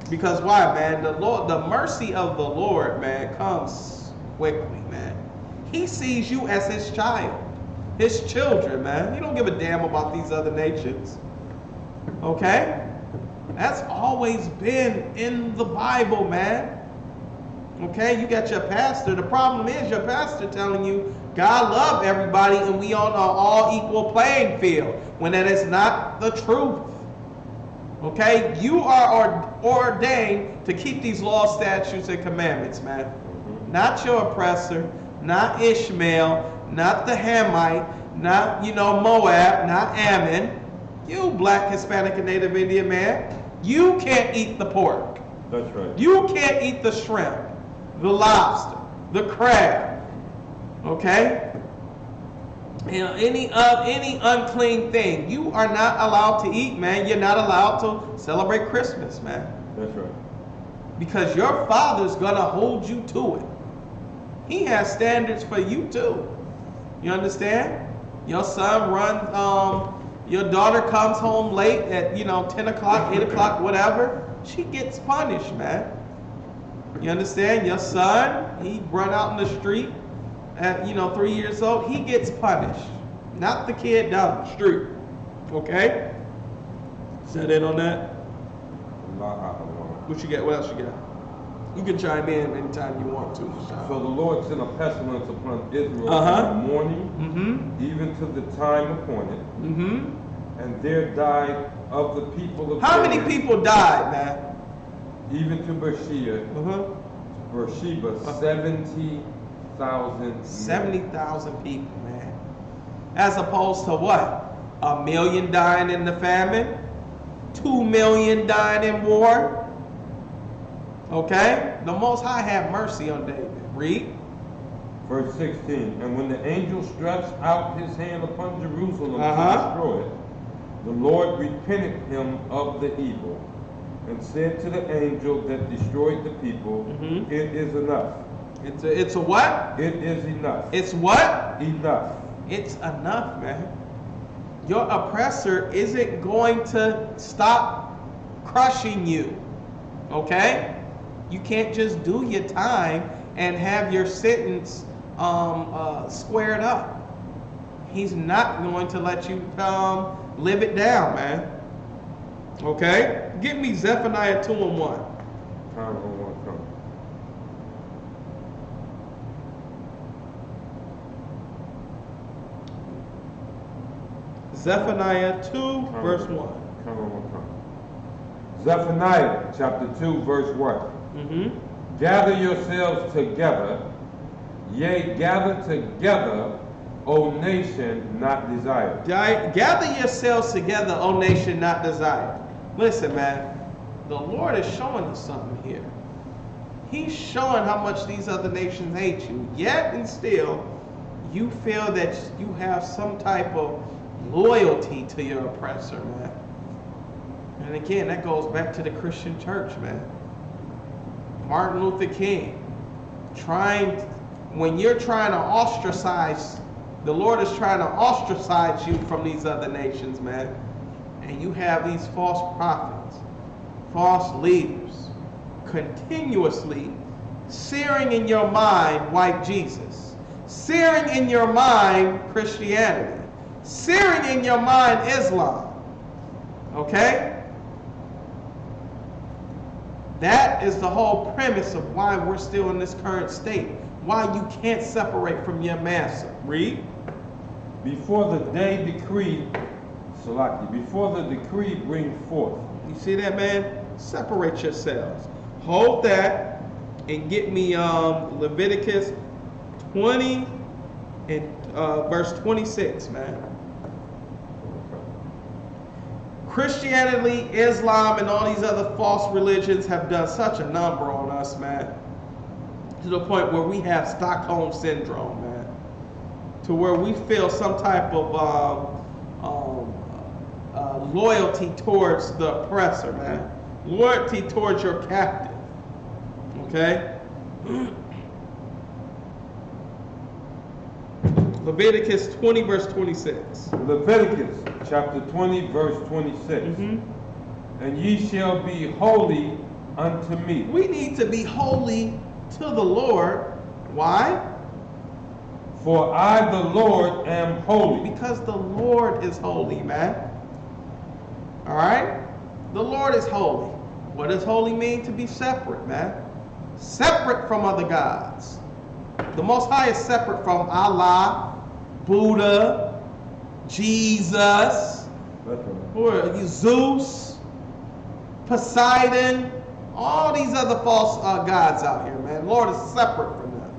G: Because why, man? The mercy of the Lord, man, comes quickly, man. He sees you as his child, his children, man. He don't give a damn about these other nations. Okay? That's always been in the Bible, man. Okay? You got your pastor. The problem is your pastor telling you God love everybody and we on an all equal playing field, when that is not the truth. Okay? You are ordained to keep these laws, statutes, and commandments, man. Not your oppressor, not Ishmael, not the Hamite, not, Moab, not Ammon. You black, Hispanic, and Native Indian man, you can't eat the pork.
H: That's right.
G: You can't eat the shrimp, the lobster, the crab. Okay? Any unclean thing you are not allowed to eat, man. You're not allowed to celebrate Christmas, man.
H: That's right.
G: Because your father's gonna hold you to it. He has standards for you too. You understand? Your son runs, your daughter comes home late at 10 o'clock, 8 o'clock, whatever. She gets punished, man. You understand? Your son, he run out in the street at 3 years old, he gets punished. Not the kid down the street. Okay? Set in on that? What you got? What else you got? You can chime in anytime you want to.
H: So the Lord sent a pestilence upon Israel from the morning, even to the time appointed. And there died of the people of
G: How many people died, man?
H: Even to Beersheba, 70,000.
G: 70,000 people, man. As opposed to what? 1 million dying in the famine? 2 million dying in war? Okay? The Most High had mercy on David. Read.
H: Verse 16. And when the angel stretched out his hand upon Jerusalem to destroy it, the Lord repented him of the evil and said to the angel that destroyed the people, it is enough.
G: It's a what?
H: It is enough.
G: It's what?
H: Enough.
G: It's enough, man. Your oppressor isn't going to stop crushing you. Okay? You can't just do your time and have your sentence squared up. He's not going to let you live it down, man. Okay? Give me Zephaniah 2:1. Zephaniah 2, verse 1.
H: Zephaniah chapter 2, verse 1. Gather yourselves together, yea, gather together, O nation not desired.
G: Gather yourselves together, O nation not desired. Listen, man, the Lord is showing us something here. He's showing how much these other nations hate you, yet and still, you feel that you have some type of loyalty to your oppressor, man. And again, that goes back to the Christian church, man. Martin Luther King, when you're trying to ostracize, the Lord is trying to ostracize you from these other nations, man. And you have these false prophets, false leaders, continuously searing in your mind white Jesus, searing in your mind Christianity, searing in your mind Islam. Okay? That is the whole premise of why we're still in this current state. Why you can't separate from your master. Read.
H: Before the day decree, Salaki, before the decree bring forth.
G: You see that, man? Separate yourselves. Hold that and get me Leviticus 20 and verse 26, man. Christianity, Islam, and all these other false religions have done such a number on us, man. To the point where we have Stockholm Syndrome, man. To where we feel some type of loyalty towards the oppressor, man. Loyalty towards your captive. Okay? Leviticus 20 verse 26.
H: Leviticus chapter 20 verse 26. And ye shall be holy unto me.
G: We need to be holy to the Lord. Why?
H: For I, the Lord, am holy.
G: Because the Lord is holy, man. All right? The Lord is holy. What does holy mean? To be separate, man. Separate from other gods. The Most High is separate from Allah, Buddha, Jesus, who are you, Zeus, Poseidon, all these other false gods out here, man. Lord is separate from them.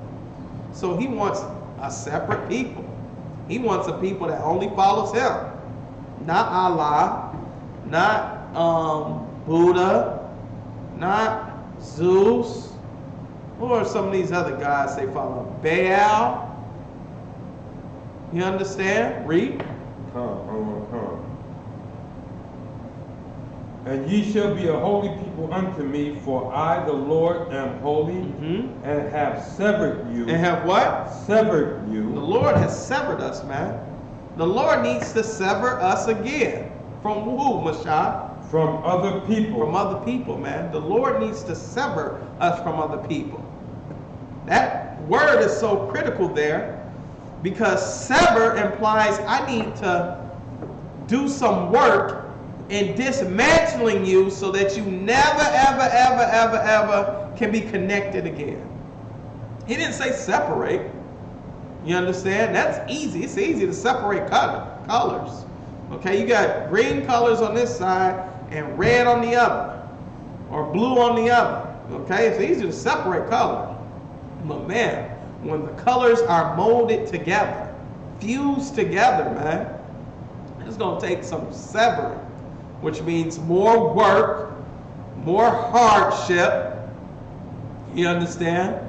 G: So he wants a separate people. He wants a people that only follows him. Not Allah, not Buddha, not Zeus. Who are some of these other gods they follow? Baal. You understand? Read.
H: Come. And ye shall be a holy people unto me, for I, the Lord, am holy, and have severed you.
G: And have what?
H: Severed you.
G: The Lord has severed us, man. The Lord needs to sever us again. From who, Mashah?
H: From other people.
G: From other people, man. The Lord needs to sever us from other people. That word is so critical there because sever implies I need to do some work in dismantling you so that you never, ever can be connected again. He didn't say separate. You understand? That's easy. It's easy to separate colors. Okay, you got green colors on this side and red on the other, or blue on the other. Okay, it's easy to separate colors. But man, when the colors are molded together, fused together, man, it's gonna take some severing, which means more work, more hardship. You understand?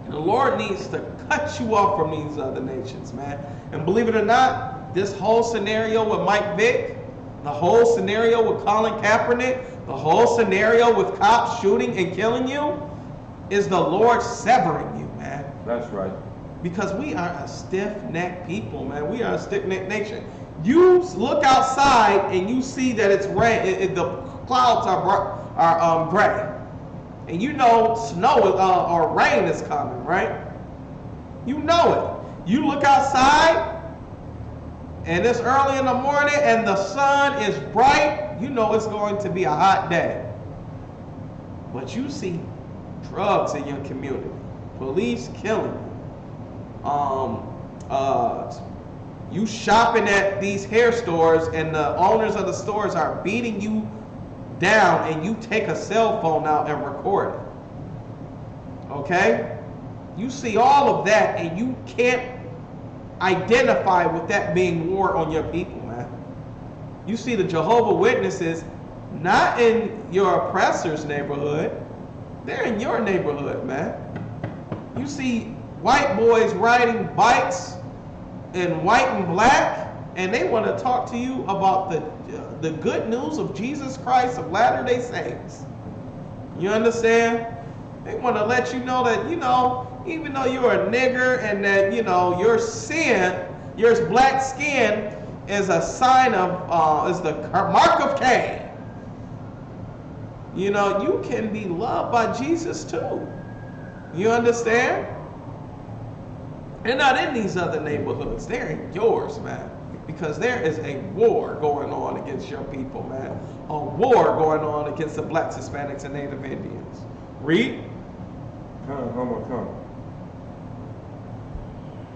G: The Lord needs to cut you off from these other nations, man. And believe it or not, this whole scenario with Mike Vick, the whole scenario with Colin Kaepernick, the whole scenario with cops shooting and killing you, is the Lord severing you, man.
H: That's right.
G: Because we are a stiff-necked people, man. We are a stiff-necked nation. You look outside and you see that it's rain. The clouds are gray, and you know snow or rain is coming, right? You know it. You look outside, and it's early in the morning, and the sun is bright. You know it's going to be a hot day. But you see drugs in your community, police killing you. You shopping at these hair stores and the owners of the stores are beating you down and you take a cell phone out and record it. Okay? You see all of that and you can't identify with that being war on your people, man. You see the Jehovah's Witnesses not in your oppressor's neighborhood. They're in your neighborhood, man. You see white boys riding bikes in white and black, and they want to talk to you about the good news of Jesus Christ of Latter-day Saints. You understand? They want to let you know that, you know, even though you're a nigger and that, you know, your sin, your black skin is a sign of, is the mark of Cain. You know, you can be loved by Jesus too. You understand? They're not in these other neighborhoods. They're in yours, man. Because there is a war going on against your people, man. A war going on against the blacks, Hispanics, and Native Indians. Read.
H: Come.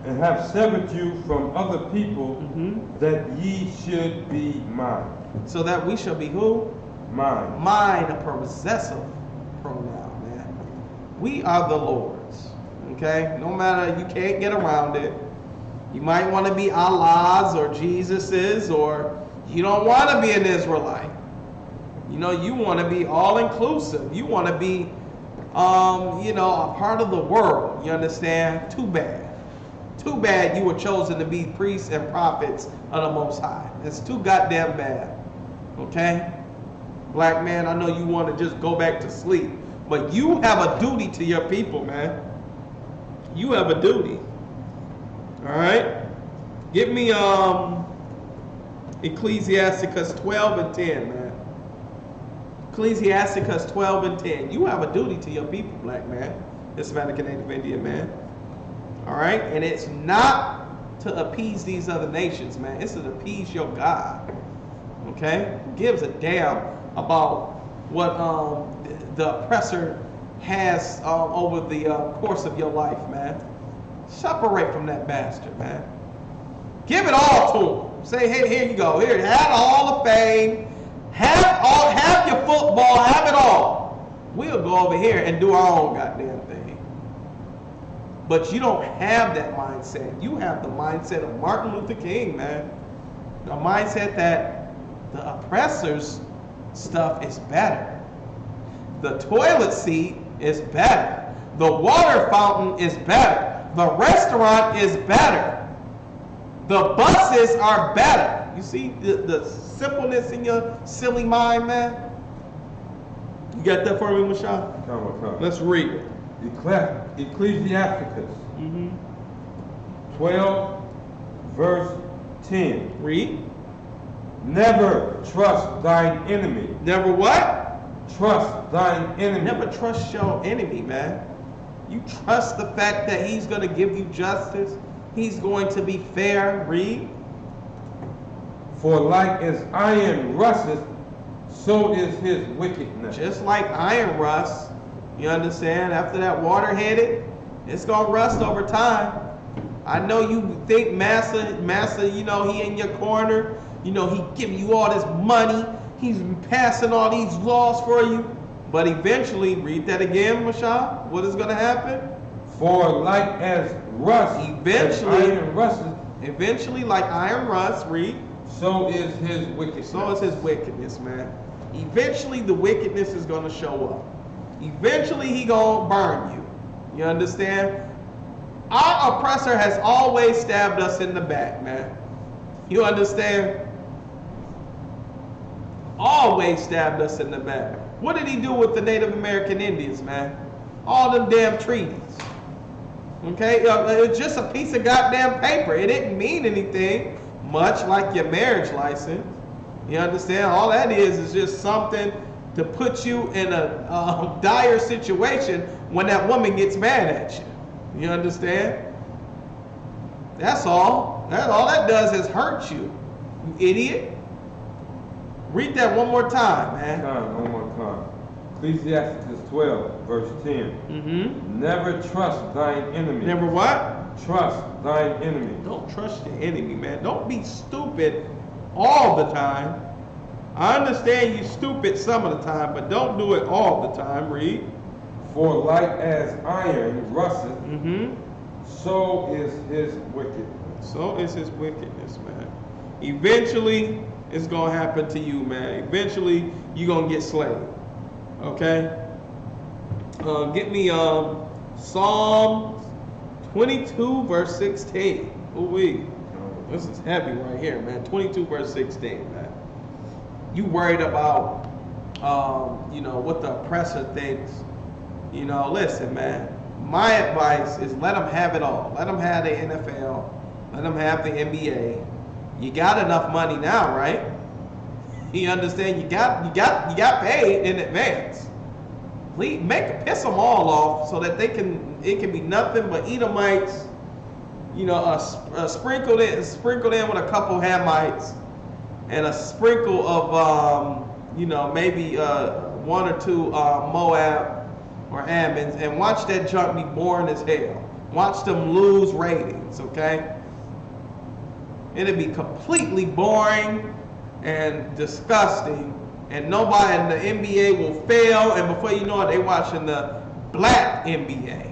H: And have severed you from other people, that ye should be mine.
G: So that we shall be who?
H: Mine.
G: Mine, a possessive pronoun, man. We are the Lord's. Okay? No matter, you can't get around it. You might want to be Allah's or Jesus's, or you don't want to be an Israelite. You know, you want to be all-inclusive. You want to be, you know, a part of the world. You understand? Too bad. Too bad you were chosen to be priests and prophets of the Most High. It's too goddamn bad. Okay? Black man, I know you want to just go back to sleep, but you have a duty to your people, man. You have a duty. All right? Give me Ecclesiasticus 12 and 10, man. Ecclesiasticus 12 and 10. You have a duty to your people, black man. Hispanic and Native Indian man. All right? And it's not to appease these other nations, man. It's to appease your God. Okay? Who gives a damn about what the oppressor has over the course of your life, man? Separate from that bastard, man. Give it all to him. Say, hey, here you go. Here, have all the fame. Have your football. Have it all. We'll go over here and do our own goddamn thing. But you don't have that mindset. You have the mindset of Martin Luther King, man. The mindset that the oppressor's stuff is better. The toilet seat is better. The water fountain is better. The restaurant is better. The buses are better. You see the simpleness in your silly mind, man? You got that for me, Mashah?
H: Come.
G: Let's read it.
H: Ecclesiasticus 12, verse 10.
G: Read.
H: Never trust thine enemy.
G: Never what?
H: Trust thine enemy.
G: Never trust your enemy, man. You trust the fact that he's going to give you justice. He's going to be fair. Read.
H: For like as iron rusteth, so is his wickedness.
G: Just like iron rust, you understand? After that water hit it, it's going to rust over time. I know you think Massa, you know, he in your corner. You know, he giving you all this money. He's passing all these laws for you. But eventually, read that again, Mashah. What is going to happen?
H: For like as rust,
G: eventually, like iron rust, read.
H: So is his wickedness.
G: So is his wickedness, man. Eventually, the wickedness is going to show up. Eventually, he going to burn you. You understand? Our oppressor has always stabbed us in the back, man. You understand? Always stabbed us in the back. What did he do with the Native American Indians, man? All them damn treaties. Okay? It was just a piece of goddamn paper. It didn't mean anything, much like your marriage license. You understand? All that is just something to put you in a dire situation when that woman gets mad at you. You understand? That's all. All that does is hurt you. You idiot. Read that one more time, man.
H: One more time. Ecclesiasticus 12, verse 10. Never trust thine enemy.
G: Never what?
H: Trust thine enemy.
G: Don't trust your enemy, man. Don't be stupid all the time. I understand you're stupid some of the time, but don't do it all the time. Read.
H: For like as iron rusteth, so is his wickedness.
G: So is his wickedness, man. Eventually, it's going to happen to you, man. Eventually, you're going to get slayed. Okay? Get me Psalm 22, verse 16. Ooh-wee. This is heavy right here, man. 22, verse 16, man. You worried about, you know, what the oppressor thinks. You know, listen, man. My advice is let them have it all. Let them have the NFL. Let them have the NBA. You got enough money now, right? You understand? You got paid in advance. Please piss them all off so that it can be nothing but Edomites. Sprinkled in with a couple Hamites and a sprinkle of maybe one or two Moab or Ammons, and watch that junk be boring as hell. Watch them lose ratings, okay? It'll be completely boring and disgusting, and nobody in the NBA will fail, and before you know it, they watching the black NBA.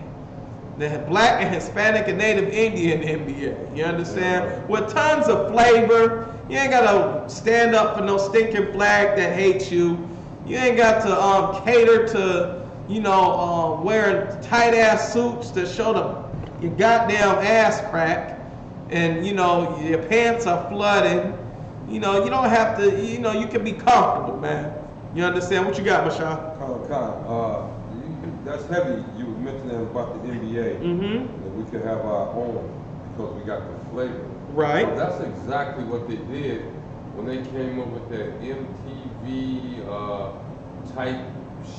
G: The black and Hispanic and Native Indian NBA. You understand? With tons of flavor. You ain't got to stand up for no stinking flag that hates you. You ain't got to cater to, wearing tight-ass suits to show your goddamn ass crack. And, your pants are flooded. You don't have to, you can be comfortable, man. You understand? What you got, Mashawn?
H: That's heavy. You were mentioning about the NBA.
G: Mm-hmm.
H: That we could have our own because we got the flavor.
G: Right.
H: So that's exactly what they did when they came up with that MTV type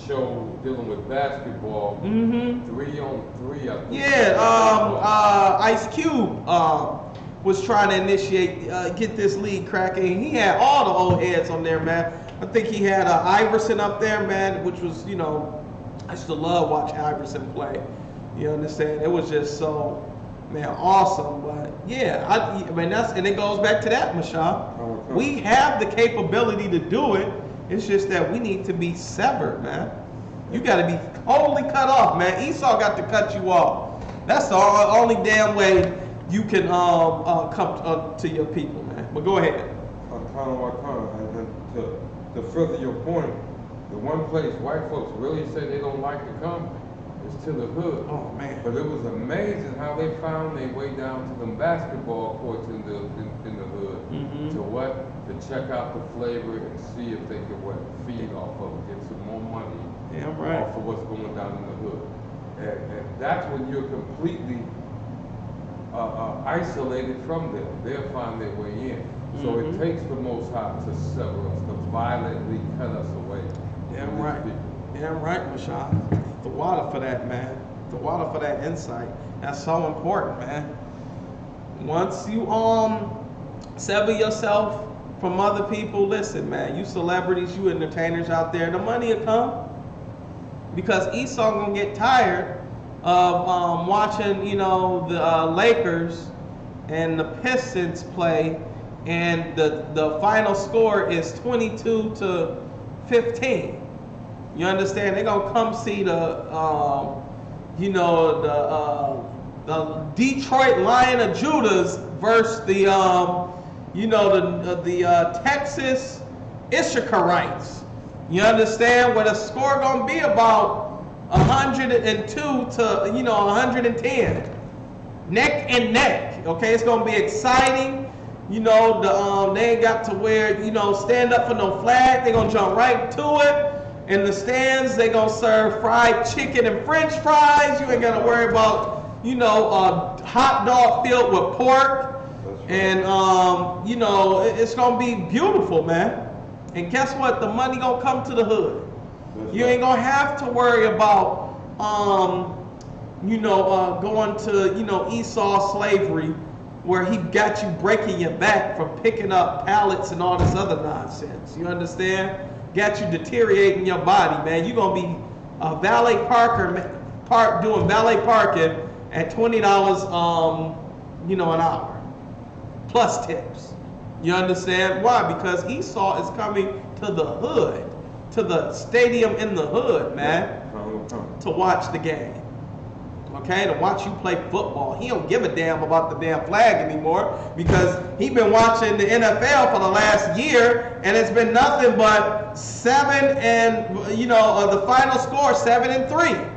H: show dealing with basketball.
G: Mm-hmm.
H: 3-on-3, I think.
G: Yeah. Ice Cube was trying to initiate, get this league cracking. He had all the old heads on there, man. I think he had Iverson up there, man, which was, I used to love watching Iverson play. You understand? It was just so, man, awesome. But yeah, and it goes back to that, Mashawn. We have the capability to do it. It's just that we need to be severed, man. You got to be totally cut off, man. Esau got to cut you off. That's the only damn way you can come to your people, man. But go ahead.
H: To further your point, the one place white folks really say they don't like to come is to the hood.
G: Oh, man.
H: But it was amazing how they found their way down to them basketball courts in the hood.
G: Mm-hmm.
H: To check out the flavor and see if they could feed off of it, get some more money off of what's going down in the hood. And that's when you're completely isolated from them. They'll find their way in. So it takes the Most High to sever us, to violently cut us away.
G: Damn right. Damn right, Mashawn. The water for that, man. The water for that insight. That's so important, man. Once you sever yourself from other people, listen, man, you celebrities, you entertainers out there, the money will come. Because Esau gonna get tired of watching, the Lakers and the Pistons play, and the final score is 22-15. You understand? They're gonna come see the Detroit Lion of Judah's versus the Texas Isukarites. You understand? Where the score gonna be about 102 to 110, neck and neck. Okay, it's gonna be exciting. They ain't got to wear, stand up for no flag. They're going to jump right to it. In the stands, they're going to serve fried chicken and French fries. You ain't got to worry about, a hot dog filled with pork. And, it's going to be beautiful, man. And guess what? The money going to come to the hood. You ain't going to have to worry about, going to, Esau slavery, where he got you breaking your back from picking up pallets and all this other nonsense. You understand? Got you deteriorating your body, man. You're going to be a valet parker, doing valet parking at $20, an hour, plus tips. You understand? Why? Because Esau is coming to the hood, to the stadium in the hood, man, to watch the game. Okay, to watch you play football. He don't give a damn about the damn flag anymore because he been watching the NFL for the last year, and it's been nothing but 7 and the final score 7-3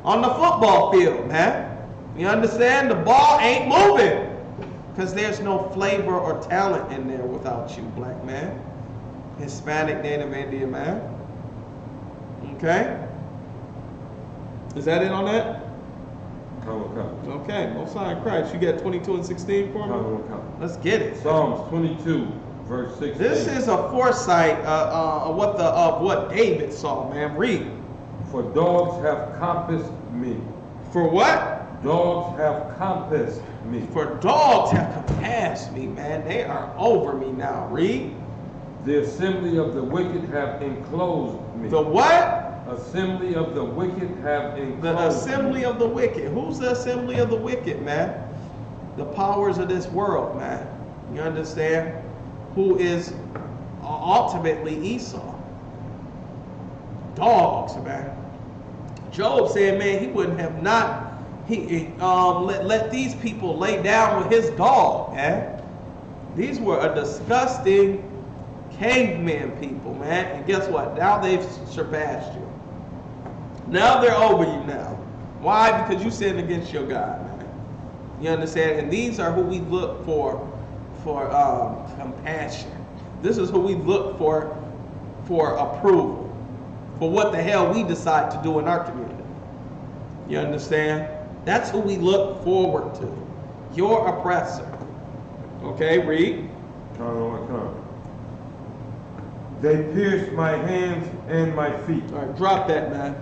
G: on the football field, man. You understand? The ball ain't moving because there's no flavor or talent in there without you, black man, Hispanic, Native Indian man. Okay, is that it on that? Okay, Most High in Christ. You got 22 and 16 for me? Let's get it.
H: Psalms 22 Verse 16.
G: This is a foresight of what David saw, man. Read.
H: For dogs have compassed me.
G: For what?
H: Dogs have compassed me.
G: For dogs have compassed me, man. They are over me now. Read.
H: The assembly of the wicked have enclosed me.
G: The what?
H: Assembly of the wicked have enclosed
G: The assembly
H: me.
G: of the wicked. Who's the assembly of the wicked, man? The powers of this world, man. You understand? Who is ultimately Esau. Dogs, man. Job said, man, he wouldn't have let these people lay down with his dog, man. These were a disgusting caveman people, man. And guess what? Now they've surpassed you. Now they're over you now. Why? Because you sinned against your God, man. You understand? And these are who we look for compassion. This is who we look for approval. For what the hell we decide to do in our community. You understand? That's who we look forward to. Your oppressor. Okay, read.
H: Come. They pierced my hands and my feet.
G: All right, drop that, man.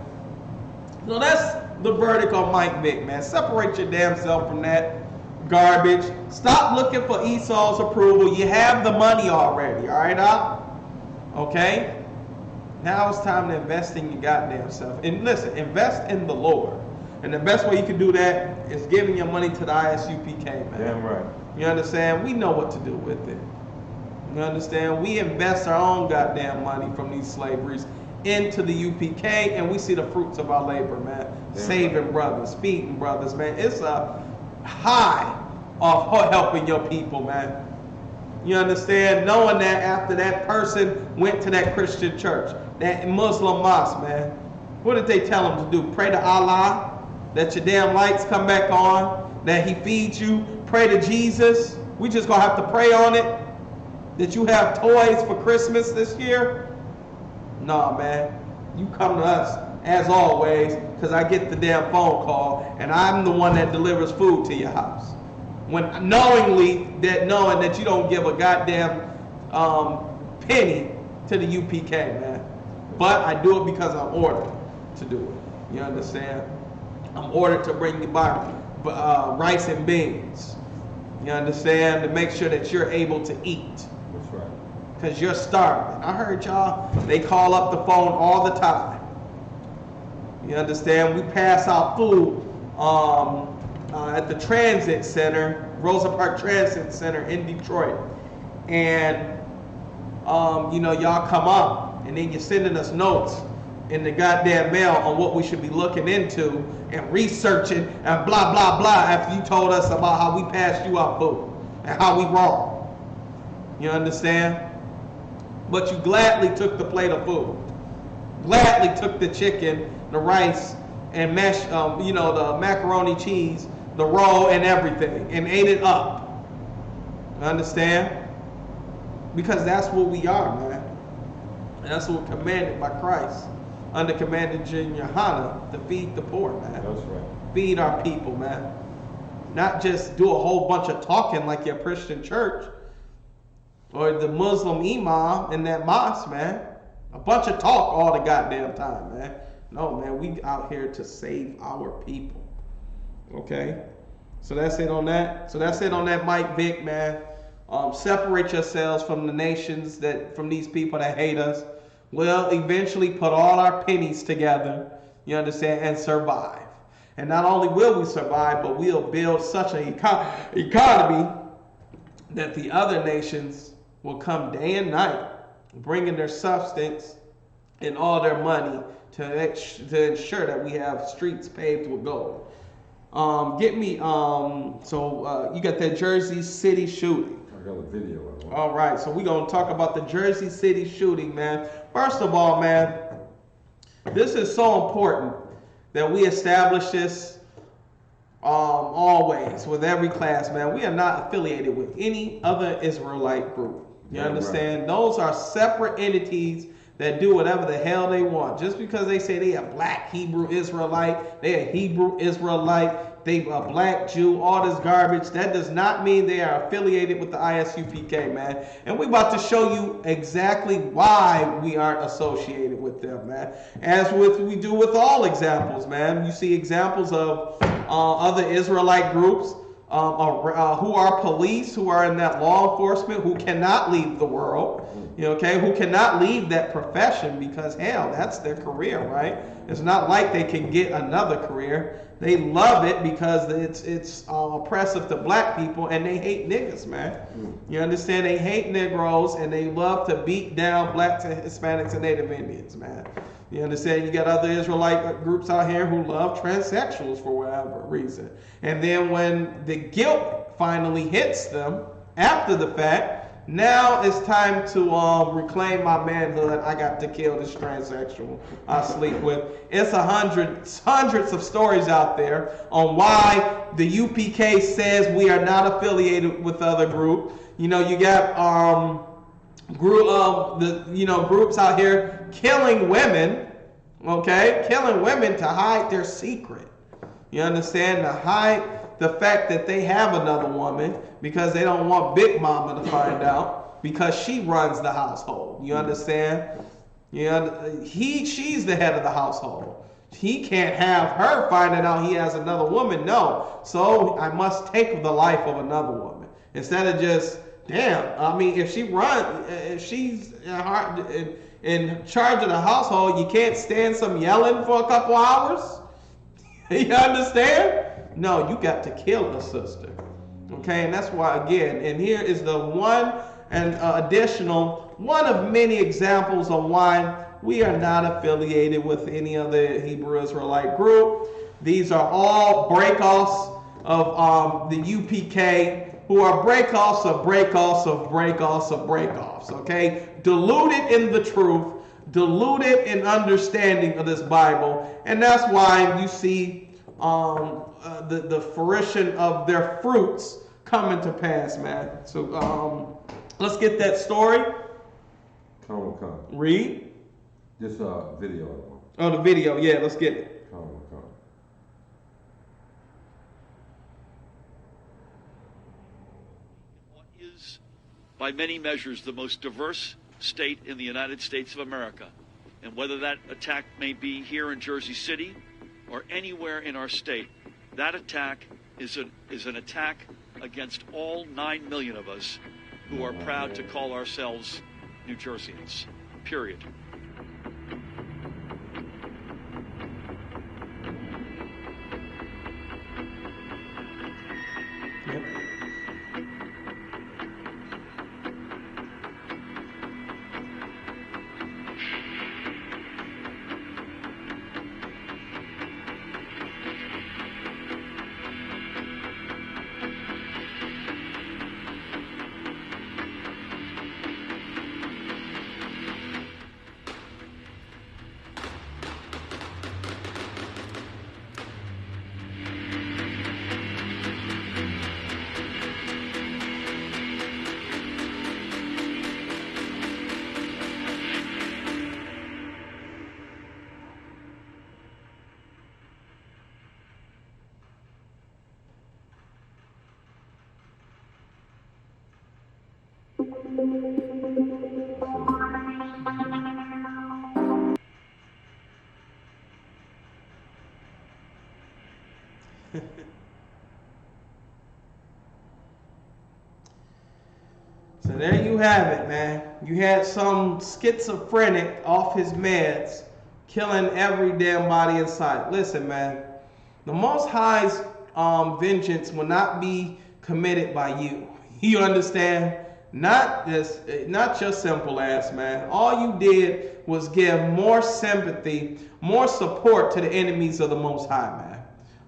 G: So that's the verdict on Mike Vick, man. Separate your damn self from that garbage. Stop looking for Esau's approval. You have the money already, all right, Doc? Okay? Now it's time to invest in your goddamn self. And listen, invest in the Lord. And the best way you can do that is giving your money to the Isupk, man.
H: Damn right.
G: You understand? We know what to do with it. You understand? We invest our own goddamn money from these slaveries into the UPK, and we see the fruits of our labor, man.
H: Damn
G: Saving
H: right.
G: brothers, feeding brothers, man. It's a high of helping your people, man. You understand? Knowing that after that person went to that Christian church, that Muslim mosque, man, what did they tell them to do? Pray to Allah that your damn lights come back on, that he feeds you. Pray to Jesus. We just gonna have to pray on it. That you have toys for Christmas this year? Nah, man. You come to us, as always, because I get the damn phone call, and I'm the one that delivers food to your house. When knowing that you don't give a goddamn penny to the UPK, man. But I do it because I'm ordered to do it. You understand? I'm ordered to bring you rice and beans. You understand? To make sure that you're able to eat.
H: That's right.
G: Because you're starving. I heard y'all, they call up the phone all the time. You understand? We pass out food at the transit center, Rosa Parks Transit Center in Detroit. And, y'all come up and then you're sending us notes in the goddamn mail on what we should be looking into and researching and blah, blah, blah after you told us about how we passed you our food and how we wrong. You understand? But you gladly took the plate of food. Gladly took the chicken, the rice, and the macaroni cheese, the roll and everything, and ate it up. Understand? Because that's what we are, man. That's what we're commanded by Christ. Under commanded Junior Hana to feed the poor, man.
H: That's right.
G: Feed our people, man. Not just do a whole bunch of talking like your Christian church or the Muslim imam in that mosque, man. A bunch of talk all the goddamn time, man. No, man, we out here to save our people. Okay? So that's it on that. So that's it on that Mike Vick, man. Separate yourselves from the nations from these people that hate us. We'll eventually put all our pennies together, you understand, and survive. And not only will we survive, but we'll build such an economy that the other nations will come day and night, bringing their substance and all their money to ensure that we have streets paved with gold. You got that Jersey City shooting.
H: I got a video of it.
G: All right, so we're going to talk about the Jersey City shooting, man. First of all, man, this is so important that we establish this always with every class, man. We are not affiliated with any other Israelite group. You understand? Right. Those are separate entities that do whatever the hell they want. Just because they say they are black Hebrew Israelite, they are Hebrew Israelite, they a black Jew, all this garbage. That does not mean they are affiliated with the ISUPK, man. And we about to show you exactly why we aren't associated with them, man. As we do with all examples, man. You see examples of other Israelite groups who are police, who are in that law enforcement, who cannot leave the world, okay, who cannot leave that profession because, hell, that's their career, right? It's not like they can get another career. They love it because it's oppressive to black people, and they hate niggas, man. You understand? They hate Negroes, and they love to beat down blacks and Hispanics and Native Indians, man. You understand? You got other Israelite groups out here who love transsexuals for whatever reason. And then when the guilt finally hits them after the fact, now it's time to reclaim my manhood. I got to kill this transsexual I sleep with. It's hundreds of stories out there on why the UPK says we are not affiliated with other groups. You know, you got groups out here killing women, okay? Killing women to hide their secret. You understand? To hide the fact that they have another woman because they don't want Big Mama to find out because she runs the household. You understand? She's the head of the household. He can't have her finding out he has another woman. No. So I must take the life of another woman instead of just, damn. I mean, if she's in charge of the household, you can't stand some yelling for a couple hours. You understand? No, you got to kill the sister. Okay, and that's why, again, and here is the one of many examples on why we are not affiliated with any other Hebrew Israelite group. These are all breakoffs of the UPK, who are breakoffs of breakoffs of breakoffs of breakoffs, okay? Diluted in the truth, diluted in understanding of this Bible, and that's why you see the fruition of their fruits coming to pass, man. So let's get that story.
H: Come.
G: Read.
H: This video.
G: Oh, the video. Yeah, let's get it.
H: Come.
I: What is, by many measures, the most diverse state in the United States of America. And whether that attack may be here in Jersey City or anywhere in our state, that attack is an attack against all 9 million of us who are proud to call ourselves New Jerseyans, period.
G: So there you have it, man. You had some schizophrenic off his meds killing every damn body in sight. Listen, man, the Most High's vengeance will not be committed by you. You understand? Not your simple ass, man. All you did was give more sympathy, more support to the enemies of the Most High, man.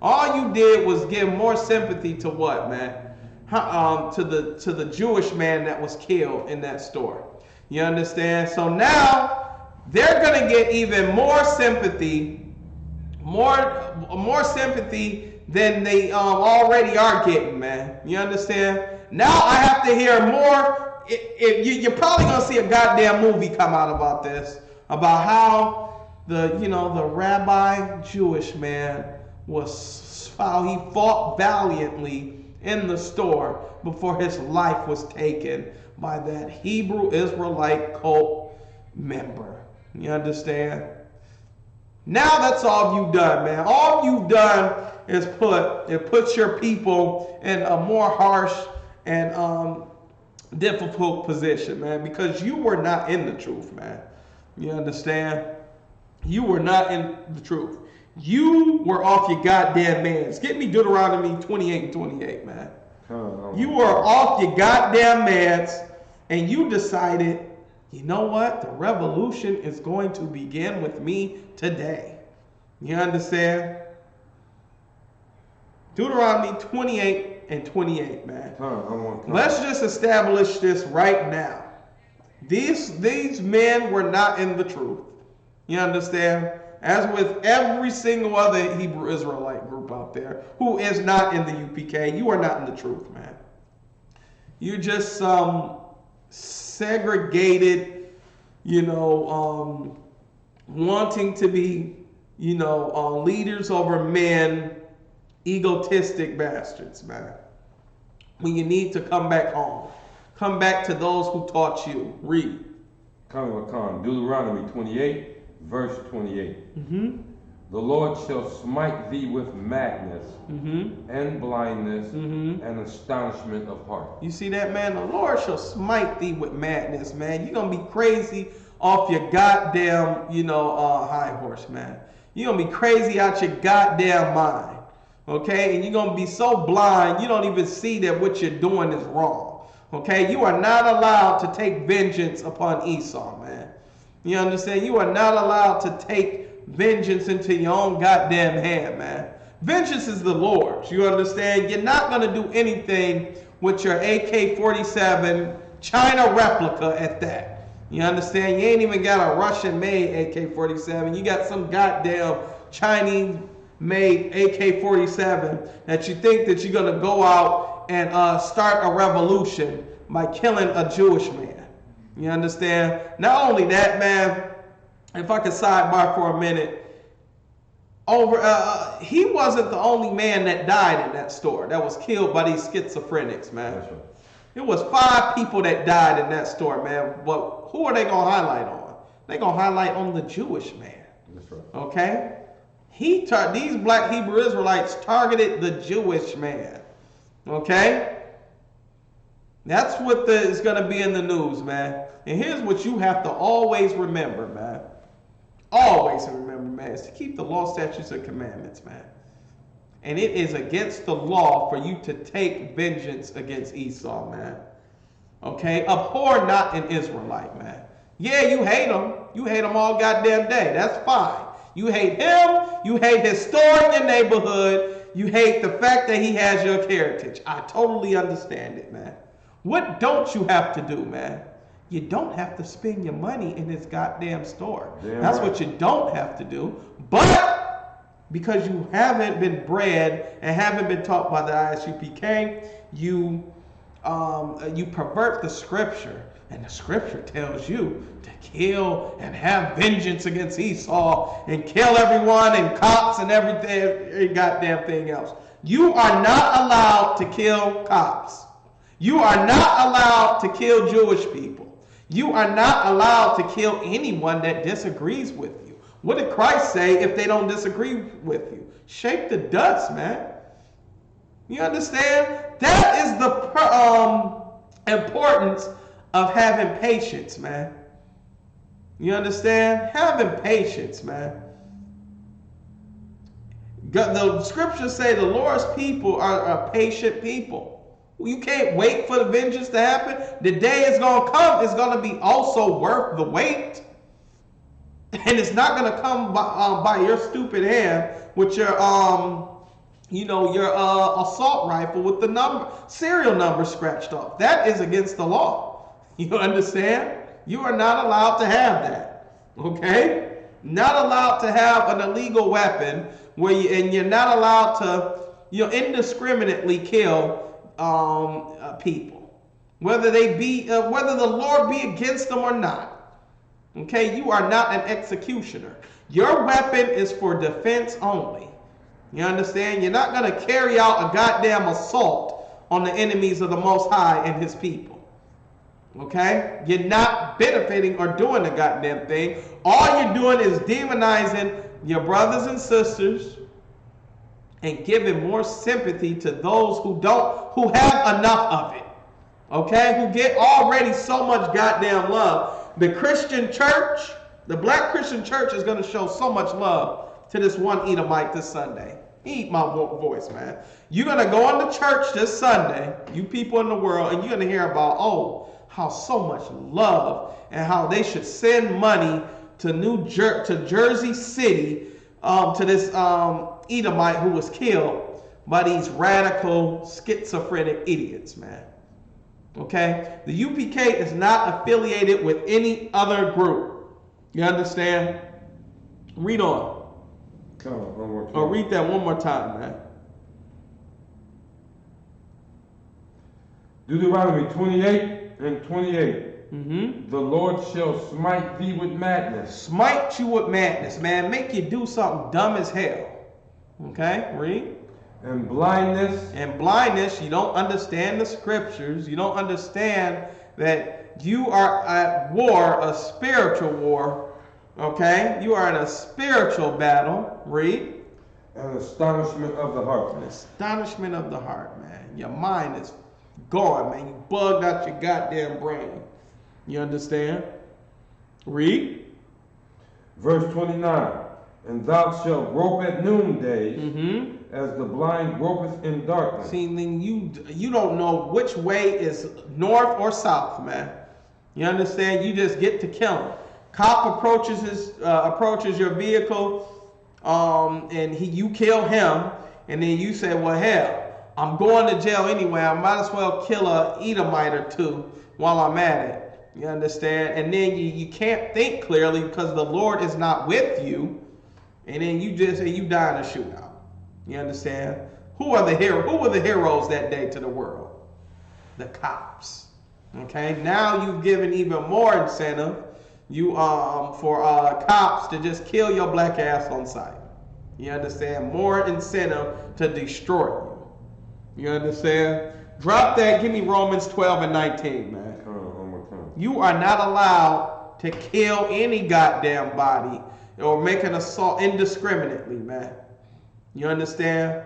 G: All you did was give more sympathy to what, man? To the Jewish man that was killed in that story. You understand? So now they're gonna get even more sympathy, more sympathy than they already are getting, man. You understand? Now I have to hear more. You're probably gonna see a goddamn movie come out about this, about how the rabbi Jewish man was how he fought valiantly in the store before his life was taken by that Hebrew Israelite cult member. You understand? Now that's all you've done, man. All you've done is put your people in a more harsh and difficult position, man, because you were not in the truth, man. You understand? You were not in the truth. You were off your goddamn mans. Get me Deuteronomy 28 and 28, man. You were off your goddamn mans, and you decided, you know what? The revolution is going to begin with me today. You understand? Deuteronomy 28 and 28, man. Let's just establish this right now. These men were not in the truth. You understand? As with every single other Hebrew Israelite group out there who is not in the UPK, you are not in the truth, man. You're just segregated, wanting to be, leaders over men, egotistic bastards, man. When you need to come back home. Come back to those who taught you. Read.
H: Deuteronomy 28. Verse 28. Mm-hmm. The Lord shall smite thee with madness and blindness and astonishment of heart.
G: You see that, man? The Lord shall smite thee with madness, man. You're going to be crazy off your goddamn, high horse, man. You're going to be crazy out your goddamn mind. Okay? And you're going to be so blind, you don't even see that what you're doing is wrong. Okay? You are not allowed to take vengeance upon Esau, man. You understand? You are not allowed to take vengeance into your own goddamn hand, man. Vengeance is the Lord's. You understand? You're not going to do anything with your AK-47 China replica at that. You understand? You ain't even got a Russian-made AK-47. You got some goddamn Chinese-made AK-47 that you think that you're going to go out and start a revolution by killing a Jewish man. You understand? Not only that, man, if I could sidebar for a minute, he wasn't the only man that died in that store that was killed by these schizophrenics, man. That's right. It was 5 people that died in that store, man. But who are they going to highlight on? They're going to highlight on the Jewish man. That's right. Okay? These black Hebrew Israelites targeted the Jewish man. Okay? That's what is going to be in the news, man. And here's what you have to always remember, man. Always remember, man, is to keep the law, statutes, and commandments, man. And it is against the law for you to take vengeance against Esau, man. Okay? Abhor not an Israelite, man. Yeah, you hate him. You hate him all goddamn day. That's fine. You hate him. You hate his store in your neighborhood. You hate the fact that he has your heritage. I totally understand it, man. What don't you have to do, man? You don't have to spend your money in his goddamn store. That's right. What you don't have to do. But because you haven't been bred and haven't been taught by the ISUPK, you pervert the scripture. And the scripture tells you to kill and have vengeance against Esau and kill everyone and cops and everything, goddamn thing else. You are not allowed to kill cops. You are not allowed to kill Jewish people. You are not allowed to kill anyone that disagrees with you. What did Christ say if they don't disagree with you? Shake the dust, man. You understand? That is the importance of having patience, man. You understand? Having patience, man. The scriptures say the Lord's people are a patient people. You can't wait for the vengeance to happen. The day is going to come. It's going to be also worth the wait. And it's not going to come by your stupid hand with your assault rifle with the serial number scratched off. That is against the law. You understand? You are not allowed to have that. Okay? Not allowed to have an illegal weapon and you're not allowed to indiscriminately kill people, whether the Lord be against them or not. Okay, you are not an executioner. Your weapon is for defense only. You understand? You're not going to carry out a goddamn assault on the enemies of the Most High and his people. Okay? You're not benefiting or doing the goddamn thing. All you're doing is demonizing your brothers and sisters and giving more sympathy to those who have enough of it. Okay? Who get already so much goddamn love. The Christian church, the black Christian church is going to show so much love to this one Edomite this Sunday. Eat my voice, man. You're going to go into church this Sunday, you people in the world, and you're going to hear about, how so much love and how they should send money to Jersey City to this Edomite who was killed by these radical schizophrenic idiots, man. Okay? The UPK is not affiliated with any other group. You understand? Read on.
H: One more time.
G: Or read that one more time, man.
H: Deuteronomy 28 and 28. Mm-hmm. The Lord shall smite thee with madness.
G: Smite you with madness, man. Make you do something dumb as hell. Okay, read.
H: And blindness.
G: And blindness, you don't understand the scriptures. You don't understand that you are at war, a spiritual war. Okay? You are in a spiritual battle. Read.
H: An astonishment of the heart.
G: An astonishment of the heart, man. Your mind is gone, man. You bugged out your goddamn brain. You understand? Read.
H: Verse 29. And thou shalt grope at noonday, as the blind gropeth in darkness.
G: See, then you don't know which way is north or south, man. You understand? You just get to kill him. Cop approaches your vehicle, and you kill him, and then you say, well, hell, I'm going to jail anyway. I might as well kill a Edomite or two while I'm at it. You understand? And then you can't think clearly because the Lord is not with you, and then you die in a shootout. You understand? Who were the heroes that day to the world? The cops. Okay? Now you've given even more incentive for cops to just kill your black ass on sight. You understand? More incentive to destroy you. You understand? Drop that. Give me Romans 12 and 19, man. You are not allowed to kill any goddamn body or make an assault indiscriminately, man. You understand?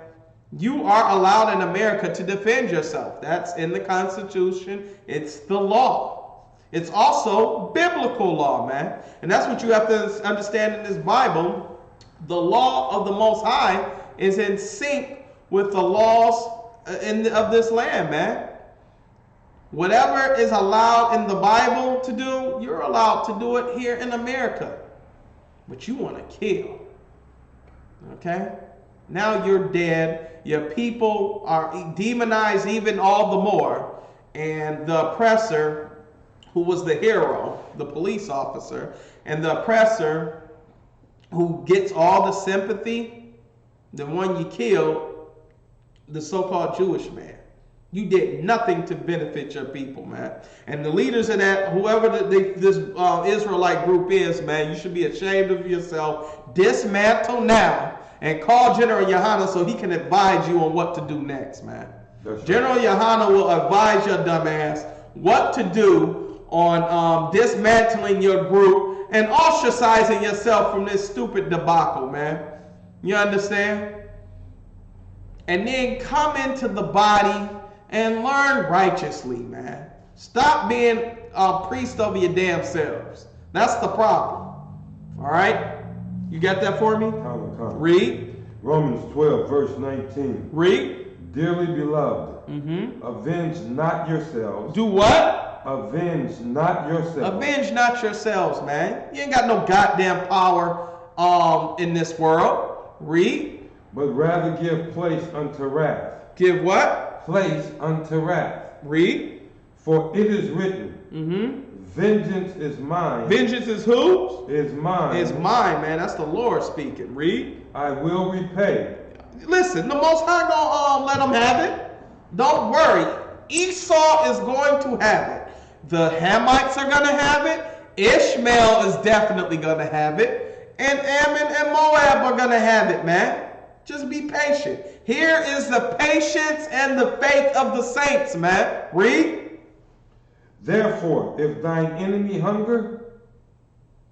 G: You are allowed in America to defend yourself. That's in the Constitution. It's the law. It's also biblical law, man. And that's what you have to understand in this Bible. The law of the Most High is in sync with the laws of this land, man. Whatever is allowed in the Bible to do, you're allowed to do it here in America. But you want to kill. Okay? Now you're dead. Your people are demonized even all the more. And the oppressor, who was the hero, the police officer, and the oppressor who gets all the sympathy, the one you killed, the so-called Jewish man. You did nothing to benefit your people, man. And the leaders of that, whoever this Israelite group is, man, you should be ashamed of yourself. Dismantle now and call General Yohana so he can advise you on what to do next, man. That's General right. Yohana will advise your dumb ass what to do on dismantling your group and ostracizing yourself from this stupid debacle, man. You understand? And then come into the body and learn righteously, man. Stop being a priest over your damn selves. That's the problem. All right? You got that for me? Read.
H: Romans 12, verse 19.
G: Read.
H: Dearly beloved, avenge not yourselves.
G: Do what?
H: Avenge not yourselves.
G: Avenge not yourselves, man. You ain't got no goddamn power in this world. Read.
H: But rather give place unto wrath.
G: Give what?
H: Place unto wrath.
G: Read.
H: For it is written, vengeance is mine.
G: Vengeance is whose?
H: Is mine.
G: Is mine, man. That's the Lord speaking. Read.
H: I will repay.
G: Listen, the Most High gonna let them have it. Don't worry. Esau is going to have it. The Hamites are gonna have it. Ishmael is definitely gonna have it. And Ammon and Moab are gonna have it, man. Just be patient. Here is the patience and the faith of the saints, man. Read.
H: Therefore, if thine enemy hunger,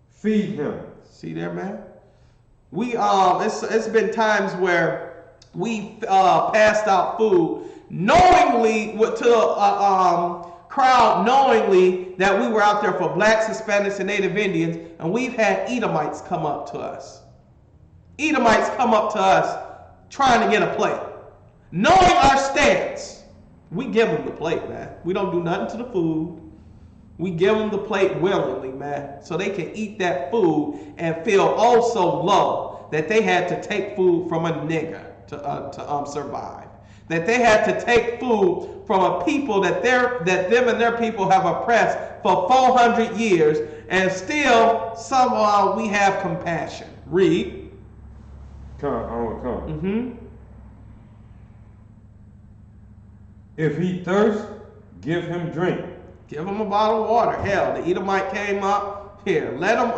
H: feed him.
G: See there, man? We it's been times where we passed out food knowingly to the crowd, knowingly that we were out there for blacks, Hispanics, and Native Indians, and we've had Edomites come up to us. Edomites come up to us trying to get a plate. Knowing our stance, we give them the plate, man. We don't do nothing to the food. We give them the plate willingly, man, so they can eat that food and feel oh so low that they had to take food from a nigger to survive. That they had to take food from a people that them and their people have oppressed for 400 years, and still somehow we have compassion. Read.
H: Come. If he thirst, give him drink.
G: Give him a bottle of water. Hell, the Edomite came up. Here, let him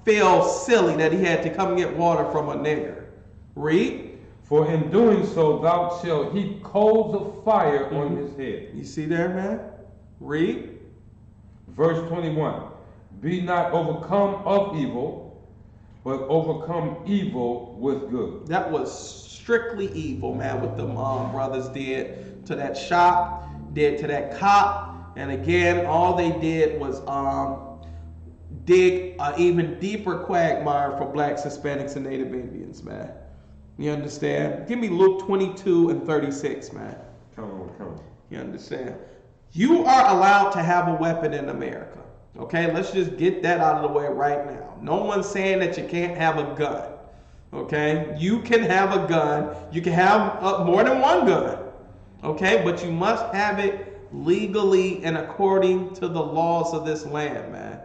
G: feel silly that he had to come get water from a nigger. Read.
H: For in doing so, thou shalt heap coals of fire on his head.
G: You see there, man? Read.
H: Verse 21. Be not overcome of evil, but overcome evil with good.
G: That was strictly evil, man, what the brothers did to that shop, did to that cop. And again, all they did was dig an even deeper quagmire for blacks, Hispanics, and Native Indians, man. You understand? Give me Luke 22 and 36, man.
H: Come on.
G: You understand? You are allowed to have a weapon in America. Okay, let's just get that out of the way right now. No one's saying that you can't have a gun. Okay, you can have a gun. You can have more than one gun. Okay, but you must have it legally and according to the laws of this land, man.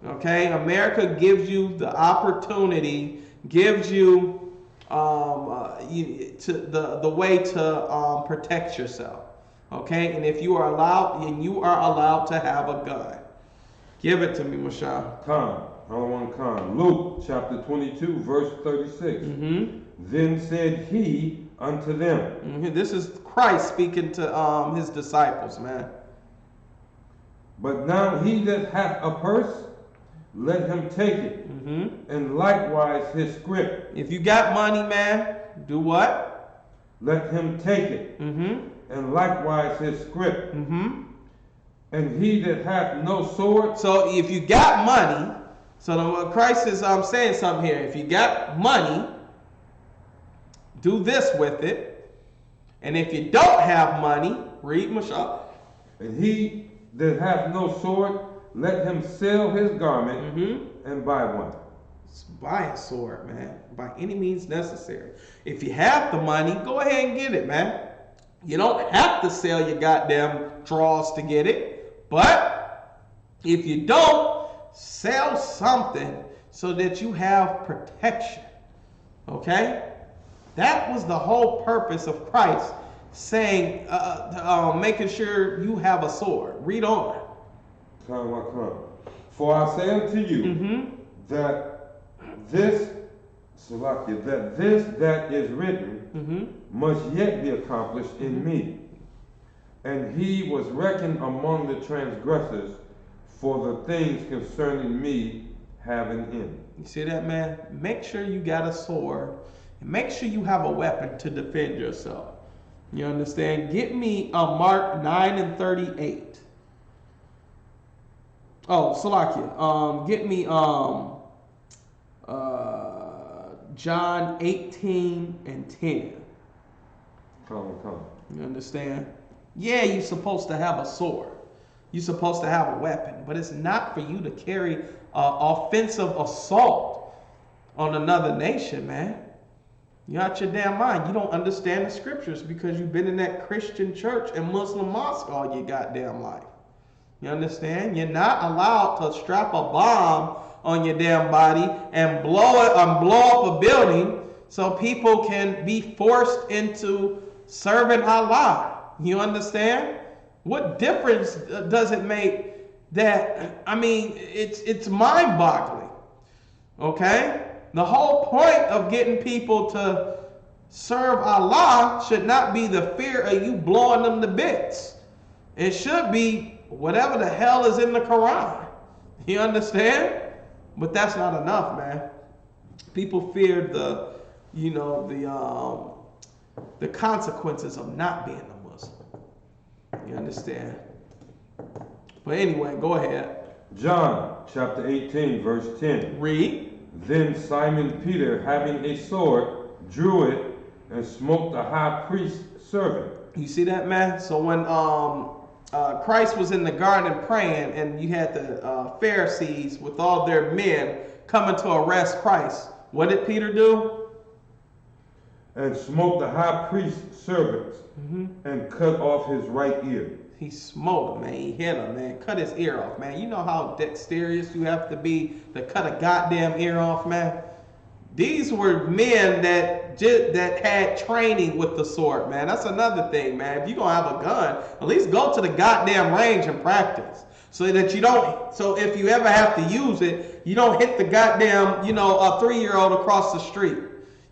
G: Okay, America gives you the opportunity, gives you the way to protect yourself. Okay, and if you are allowed, and you are allowed to have a gun. Give it to me, Mashah.
H: Khan. Luke chapter 22, verse 36. Then said he unto them.
G: This is Christ speaking to his disciples, man.
H: But now he that hath a purse, let him take it, and likewise his scrip.
G: If you got money, man, do what?
H: Let him take it, and likewise his scrip. And he that hath no sword.
G: So if you got money, so Christ is saying something here. If you got money, do this with it. And if you don't have money, read Mashah.
H: And he that hath no sword, let him sell his garment and buy one.
G: Buy a sword, man, by any means necessary. If you have the money, go ahead and get it, man. You don't have to sell your goddamn drawers to get it. But if you don't, sell something so that you have protection. Okay? That was the whole purpose of Christ saying, making sure you have a sword. Read on.
H: Come. For I say unto you that this that is written must yet be accomplished in me. And he was reckoned among the transgressors, for the things concerning me have an end.
G: You see that, man? Make sure you got a sword. And make sure you have a weapon to defend yourself. You understand? Get me Mark 9 and 38. Oh, Salakia. Get me John 18 and 10.
H: Come.
G: You understand? Yeah, you're supposed to have a sword. You're supposed to have a weapon. But it's not for you to carry offensive assault on another nation, man. You're out your damn mind. You don't understand the scriptures because you've been in that Christian church and Muslim mosque all your goddamn life. You understand? You're not allowed to strap a bomb on your damn body and blow up a building so people can be forced into serving Allah. You understand? What difference does it make that, I mean, it's mind-boggling. Okay? The whole point of getting people to serve Allah should not be the fear of you blowing them to bits. It should be whatever the hell is in the Quran. You understand? But that's not enough, man. People feared the consequences of not being a Muslim. You understand? But anyway, go ahead.
H: John chapter 18, verse 10.
G: Read.
H: Then Simon Peter, having a sword, drew it and smote the high priest's servant.
G: You see that, man? So when Christ was in the garden praying, and you had the Pharisees with all their men coming to arrest Christ, what did Peter do?
H: And smote the high priest's servant and cut off his right ear.
G: He smote him, man. He hit him, man. Cut his ear off, man. You know how dexterous you have to be to cut a goddamn ear off, man? These were men that had training with the sword, man. That's another thing, man. If you're going to have a gun, at least go to the goddamn range and practice. So that you don't, so if you ever have to use it, you don't hit the goddamn, a 3-year-old across the street.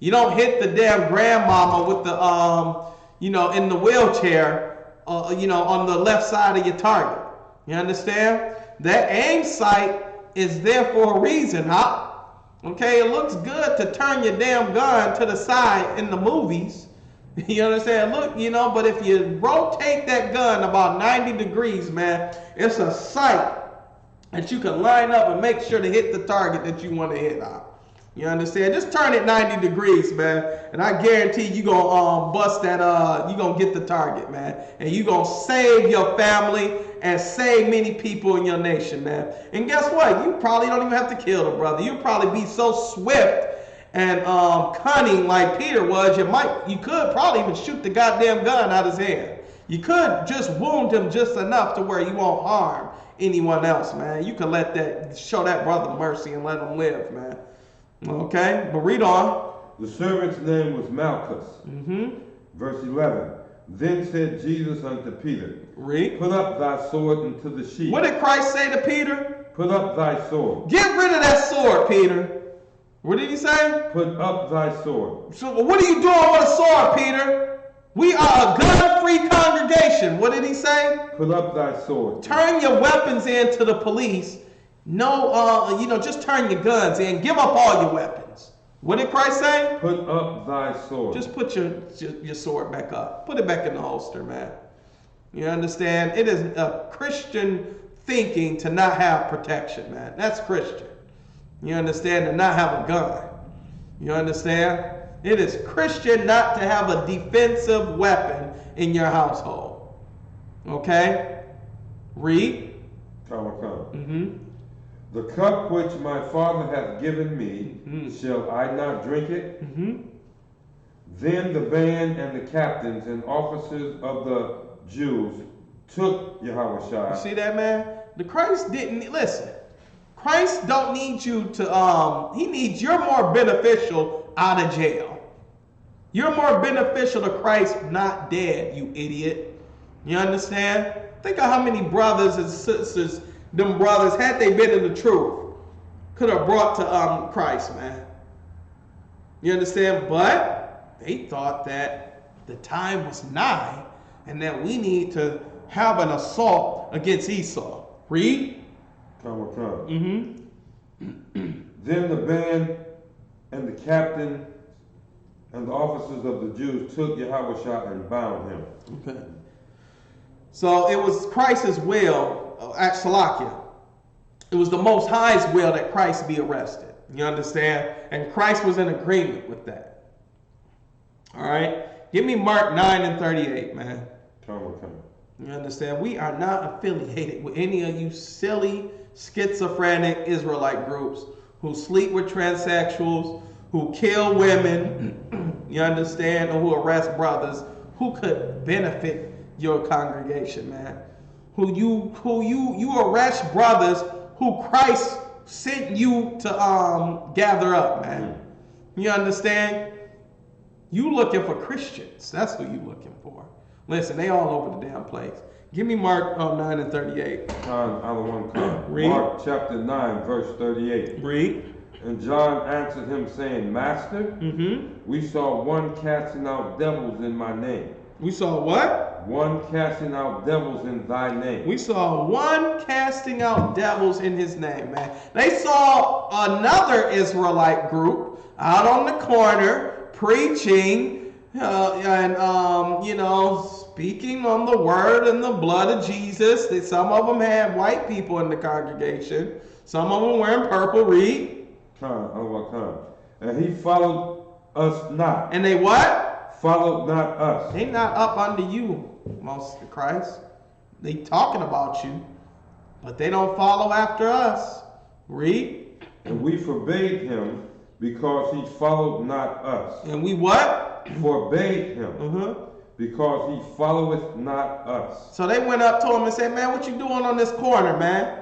G: You don't hit the damn grandmama with the, in the wheelchair, on the left side of your target. You understand? That aim sight is there for a reason, huh? Okay, it looks good to turn your damn gun to the side in the movies. You understand? Look, but if you rotate that gun about 90 degrees, man, it's a sight that you can line up and make sure to hit the target that you want to hit on. You understand? Just turn it 90 degrees, man, and I guarantee you gonna bust that. You gonna get the target, man, and you gonna save your family and save many people in your nation, man. And guess what? You probably don't even have to kill the brother. You'll probably be so swift and cunning like Peter was. You could probably even shoot the goddamn gun out of his hand. You could just wound him just enough to where you won't harm anyone else, man. You can show that brother mercy and let him live, man. Okay, but read on.
H: The servant's name was Malchus. Verse 11. Then said Jesus unto Peter,
G: read.
H: Put up thy sword into the sheath.
G: What did Christ say to Peter?
H: Put up thy sword.
G: Get rid of that sword, Peter. What did he say?
H: Put up thy sword.
G: So what are you doing with a sword, Peter? We are a gun-free congregation. What did he say?
H: Put up thy sword.
G: Turn your weapons in to the police. No, just turn your guns in. Give up all your weapons. What did Christ say?
H: Put up thy sword.
G: Just put your sword back up. Put it back in the holster, man. You understand? It is a Christian thinking to not have protection, man. That's Christian. You understand? To not have a gun. You understand? It is Christian not to have a defensive weapon in your household. Okay? Read.
H: The cup which my Father hath given me, shall I not drink it? Then the band and the captains and officers of the Jews took Yahushua.
G: You see that, man? The Christ didn't, listen. Christ don't need you to, he needs, you're more beneficial out of jail. You're more beneficial to Christ not dead, you idiot. You understand? Think of how many brothers and sisters them brothers, had they been in the truth, could have brought to Christ, man. You understand? But they thought that the time was nigh and that we need to have an assault against Esau. Read.
H: Then the band and the captain and the officers of the Jews took Yahushua and bound him.
G: Okay. So it was Christ's will. Salakia. It was the Most High's will that Christ be arrested. You understand? And Christ was in agreement with that. All right? Give me Mark 9 and 38, man. You understand? We are not affiliated with any of you silly, schizophrenic Israelite groups who sleep with transsexuals, who kill women, you understand, or who arrest brothers, who could benefit your congregation, man. Who you arrest brothers who Christ sent you to gather up, man. You understand? You looking for Christians. That's who you looking for. Listen, they all over the damn place. Give me Mark 9 and 38.
H: Read. Mark chapter 9, verse 38.
G: Read.
H: And John answered him, saying, Master, we saw one casting out devils in my name.
G: We saw what?
H: One casting out devils in thy name.
G: We saw one casting out devils in his name, man. They saw another Israelite group out on the corner preaching and speaking on the word and the blood of Jesus. Some of them had white people in the congregation. Some of them wearing purple. Read.
H: And he followed us not.
G: And they what?
H: Followed not us.
G: They not up under you, most of Christ. They talking about you, but they don't follow after us. Read.
H: And we forbade him because he followed not us.
G: And we what?
H: Forbade him because he followeth not us.
G: So they went up to him and said, man, what you doing on this corner, man?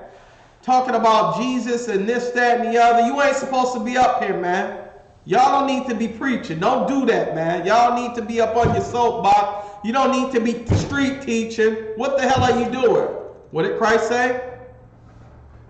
G: Talking about Jesus and this, that, and the other. You ain't supposed to be up here, man. Y'all don't need to be preaching. Don't do that, man. Y'all need to be up on your soapbox. You don't need to be street teaching. What the hell are you doing? What did Christ say?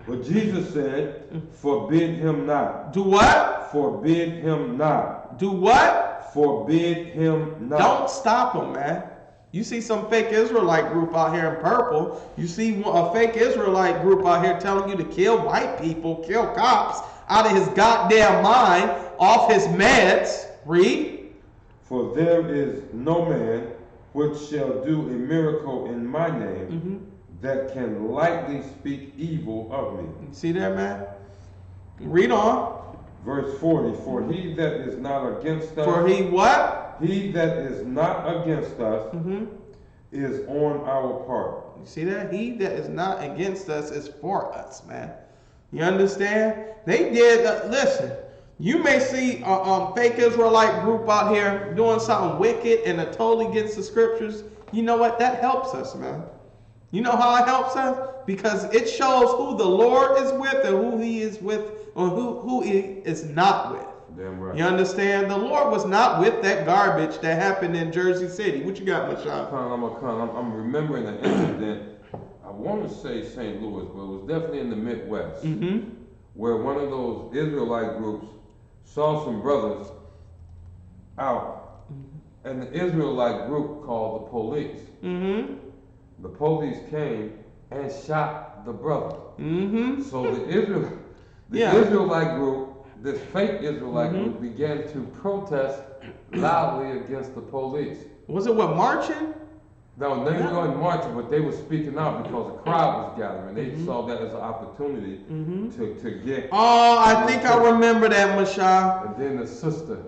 H: Well, Jesus said, forbid him not.
G: Do what?
H: Forbid him not.
G: Do what?
H: Forbid him not.
G: Don't stop him, man. You see some fake Israelite group out here in purple. You see a fake Israelite group out here telling you to kill white people, kill cops, out of his goddamn mind, off his meds. Read.
H: For there is no man which shall do a miracle in my name that can lightly speak evil of me.
G: You see that, man? Read on.
H: Verse 40, for he that is not against us.
G: For he what?
H: He that is not against us is on our part.
G: You see that? He that is not against us is for us, man. You understand? They did, listen, you may see a fake Israelite group out here doing something wicked and totally against the scriptures. You know what? That helps us, man. You know how it helps us? Because it shows who the Lord is with and who he is with or who he is not with.
H: Damn right.
G: You understand? The Lord was not with that garbage that happened in Jersey City. What you got, Mashah?
H: I'm remembering an incident. I want to say St. Louis, but it was definitely in the Midwest, where one of those Israelite groups saw some brothers out, and the Israelite group called the police. The police came and shot the brother. So the Israelite group, this fake Israelite group, began to protest loudly against the police.
G: Was it what, marching?
H: No, they weren't marching, but they were speaking out because a crowd was gathering. They saw that as an opportunity to get.
G: Oh, I think I remember that, Mashah.
H: And then the sister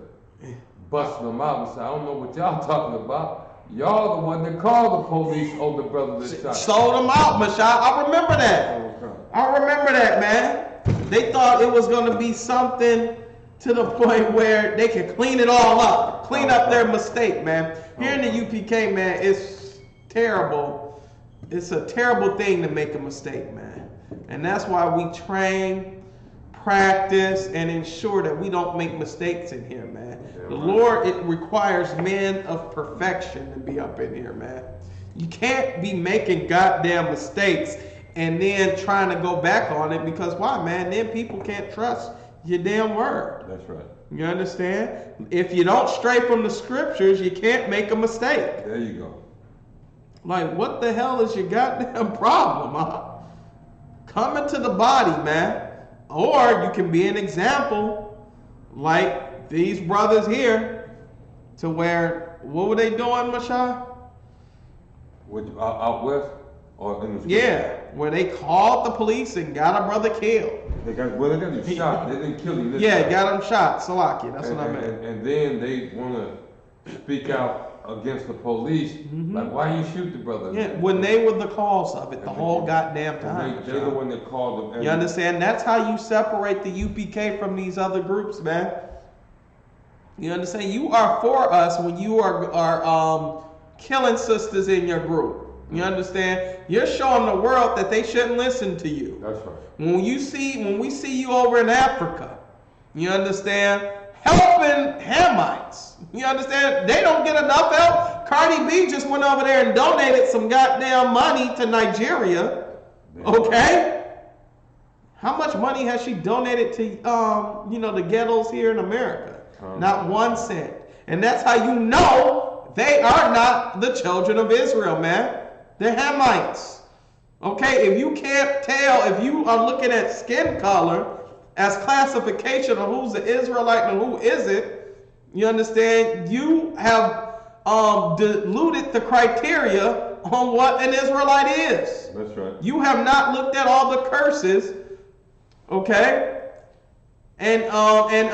H: busted them out and said, I don't know what y'all talking about. Y'all the one that called the police on the brother that shot.
G: Sold them out, Mashah. I remember that. I remember that, man. They thought it was going to be something to the point where they could clean it all up. Clean up their mistake, man. Here in the UPK, man, it's terrible. It's a terrible thing to make a mistake, man. And that's why we train, practice, and ensure that we don't make mistakes in here, man. The Lord, it requires men of perfection to be up in here, man. You can't be making goddamn mistakes and then trying to go back on it, because why, man? Then people can't trust your damn word.
H: That's right. You
G: understand? If you don't stray from the scriptures, you can't make a mistake.
H: There you go.
G: Like, what the hell is your goddamn problem, huh? Come into the body, man. Or you can be an example like these brothers here, to where, what were they doing, Mashah?
H: Out west? Or in the street?
G: Yeah, where they called the police and got a brother killed.
H: They got him shot. They didn't kill him.
G: Yeah, got him shot. Salaki, that's what I meant.
H: And then they want to speak out against the police. Like, why you shoot the brother?
G: Yeah, when they were the cause of it the whole goddamn time.
H: They're the one that called them.
G: You understand? That's how you separate the UPK from these other groups, man. You understand? You are for us when you are killing sisters in your group. You understand? You're showing the world that they shouldn't listen to you.
H: That's right.
G: When we see you over in Africa, you understand? Helping Hamites. You understand? They don't get enough help. Cardi B just went over there and donated some goddamn money to Nigeria. Okay? How much money has she donated to, the ghettos here in America? Not 1 cent. And that's how you know they are not the children of Israel, man. They're Hamites. Okay, if you can't tell, if you are looking at skin color as classification of who's the Israelite and who isn't, you understand, you have diluted the criteria on what an Israelite is.
H: That's right.
G: You have not looked at all the curses, okay, and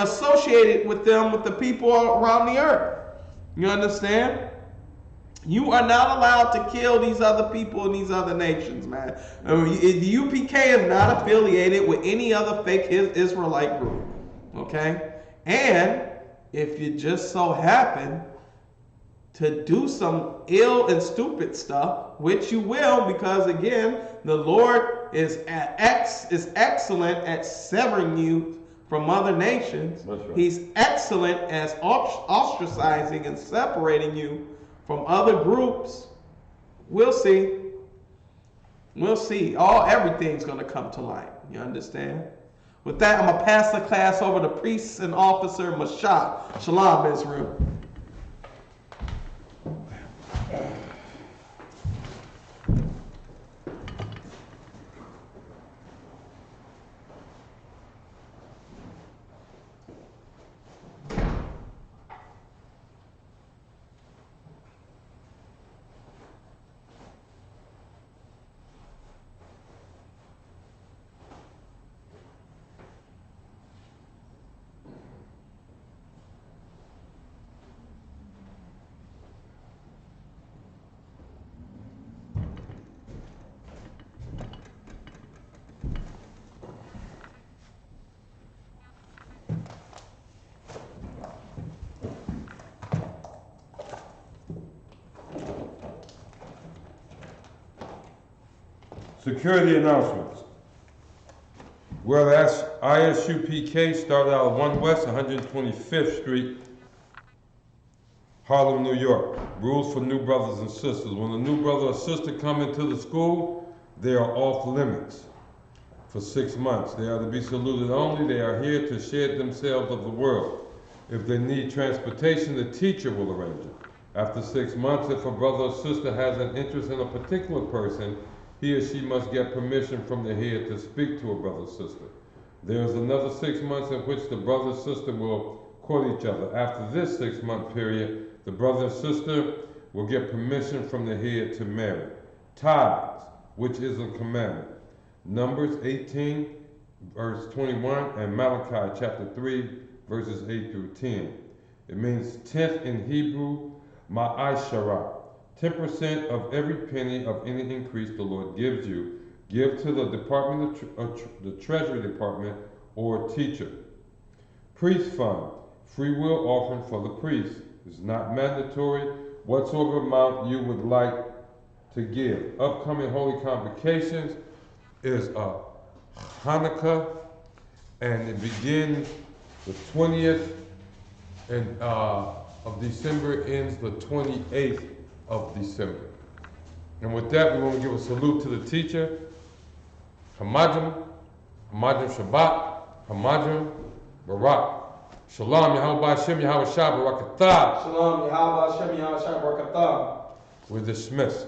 G: associated with them with the people around the earth. You understand? You are not allowed to kill these other people in these other nations, man. The UPK is not affiliated with any other fake Israelite group, okay? And if you just so happen to do some ill and stupid stuff, which you will, because again, the Lord is excellent at severing you from other nations. That's right. He's excellent as ostracizing and separating you from other groups. We'll see. We'll see. Everything's going to come to light. You understand? With that, I'm going to pass the class over to Priest and Officer Mashak. Shalom, Israel.
H: Security announcements. Whereas ISUPK started out at 1 West 125th Street, Harlem, New York. Rules for new brothers and sisters. When a new brother or sister come into the school, they are off limits for 6 months. They are to be saluted only. They are here to shed themselves of the world. If they need transportation, the teacher will arrange it. After 6 months, if a brother or sister has an interest in a particular person, he or she must get permission from the head to speak to a brother or sister. There is another 6 months in which the brother and sister will court each other. After this 6 month period, the brother and sister will get permission from the head to marry. Tithes, which is a commandment. Numbers 18, verse 21, and Malachi chapter 3, verses 8 through 10. It means tenth in Hebrew, ma'ashara. 10% of every penny of any increase the Lord gives you, give to the department of the Treasury Department or teacher. Priest fund, free will offering for the priest. It's not mandatory. Whatsoever amount you would like to give. Upcoming holy convocations is Hanukkah, and it begins the 20th of December, ends the 28th of December. And with that, we want to give a salute to the teacher. Hamadrim, Hamadrim Shabbat, Hamadrim Barak. Shalom, Yahweh Hashem, Yahweh Shah, Barakatah.
G: Shalom, Yahweh Hashem, Yahweh Shah, Barakatah.
H: We're dismissed.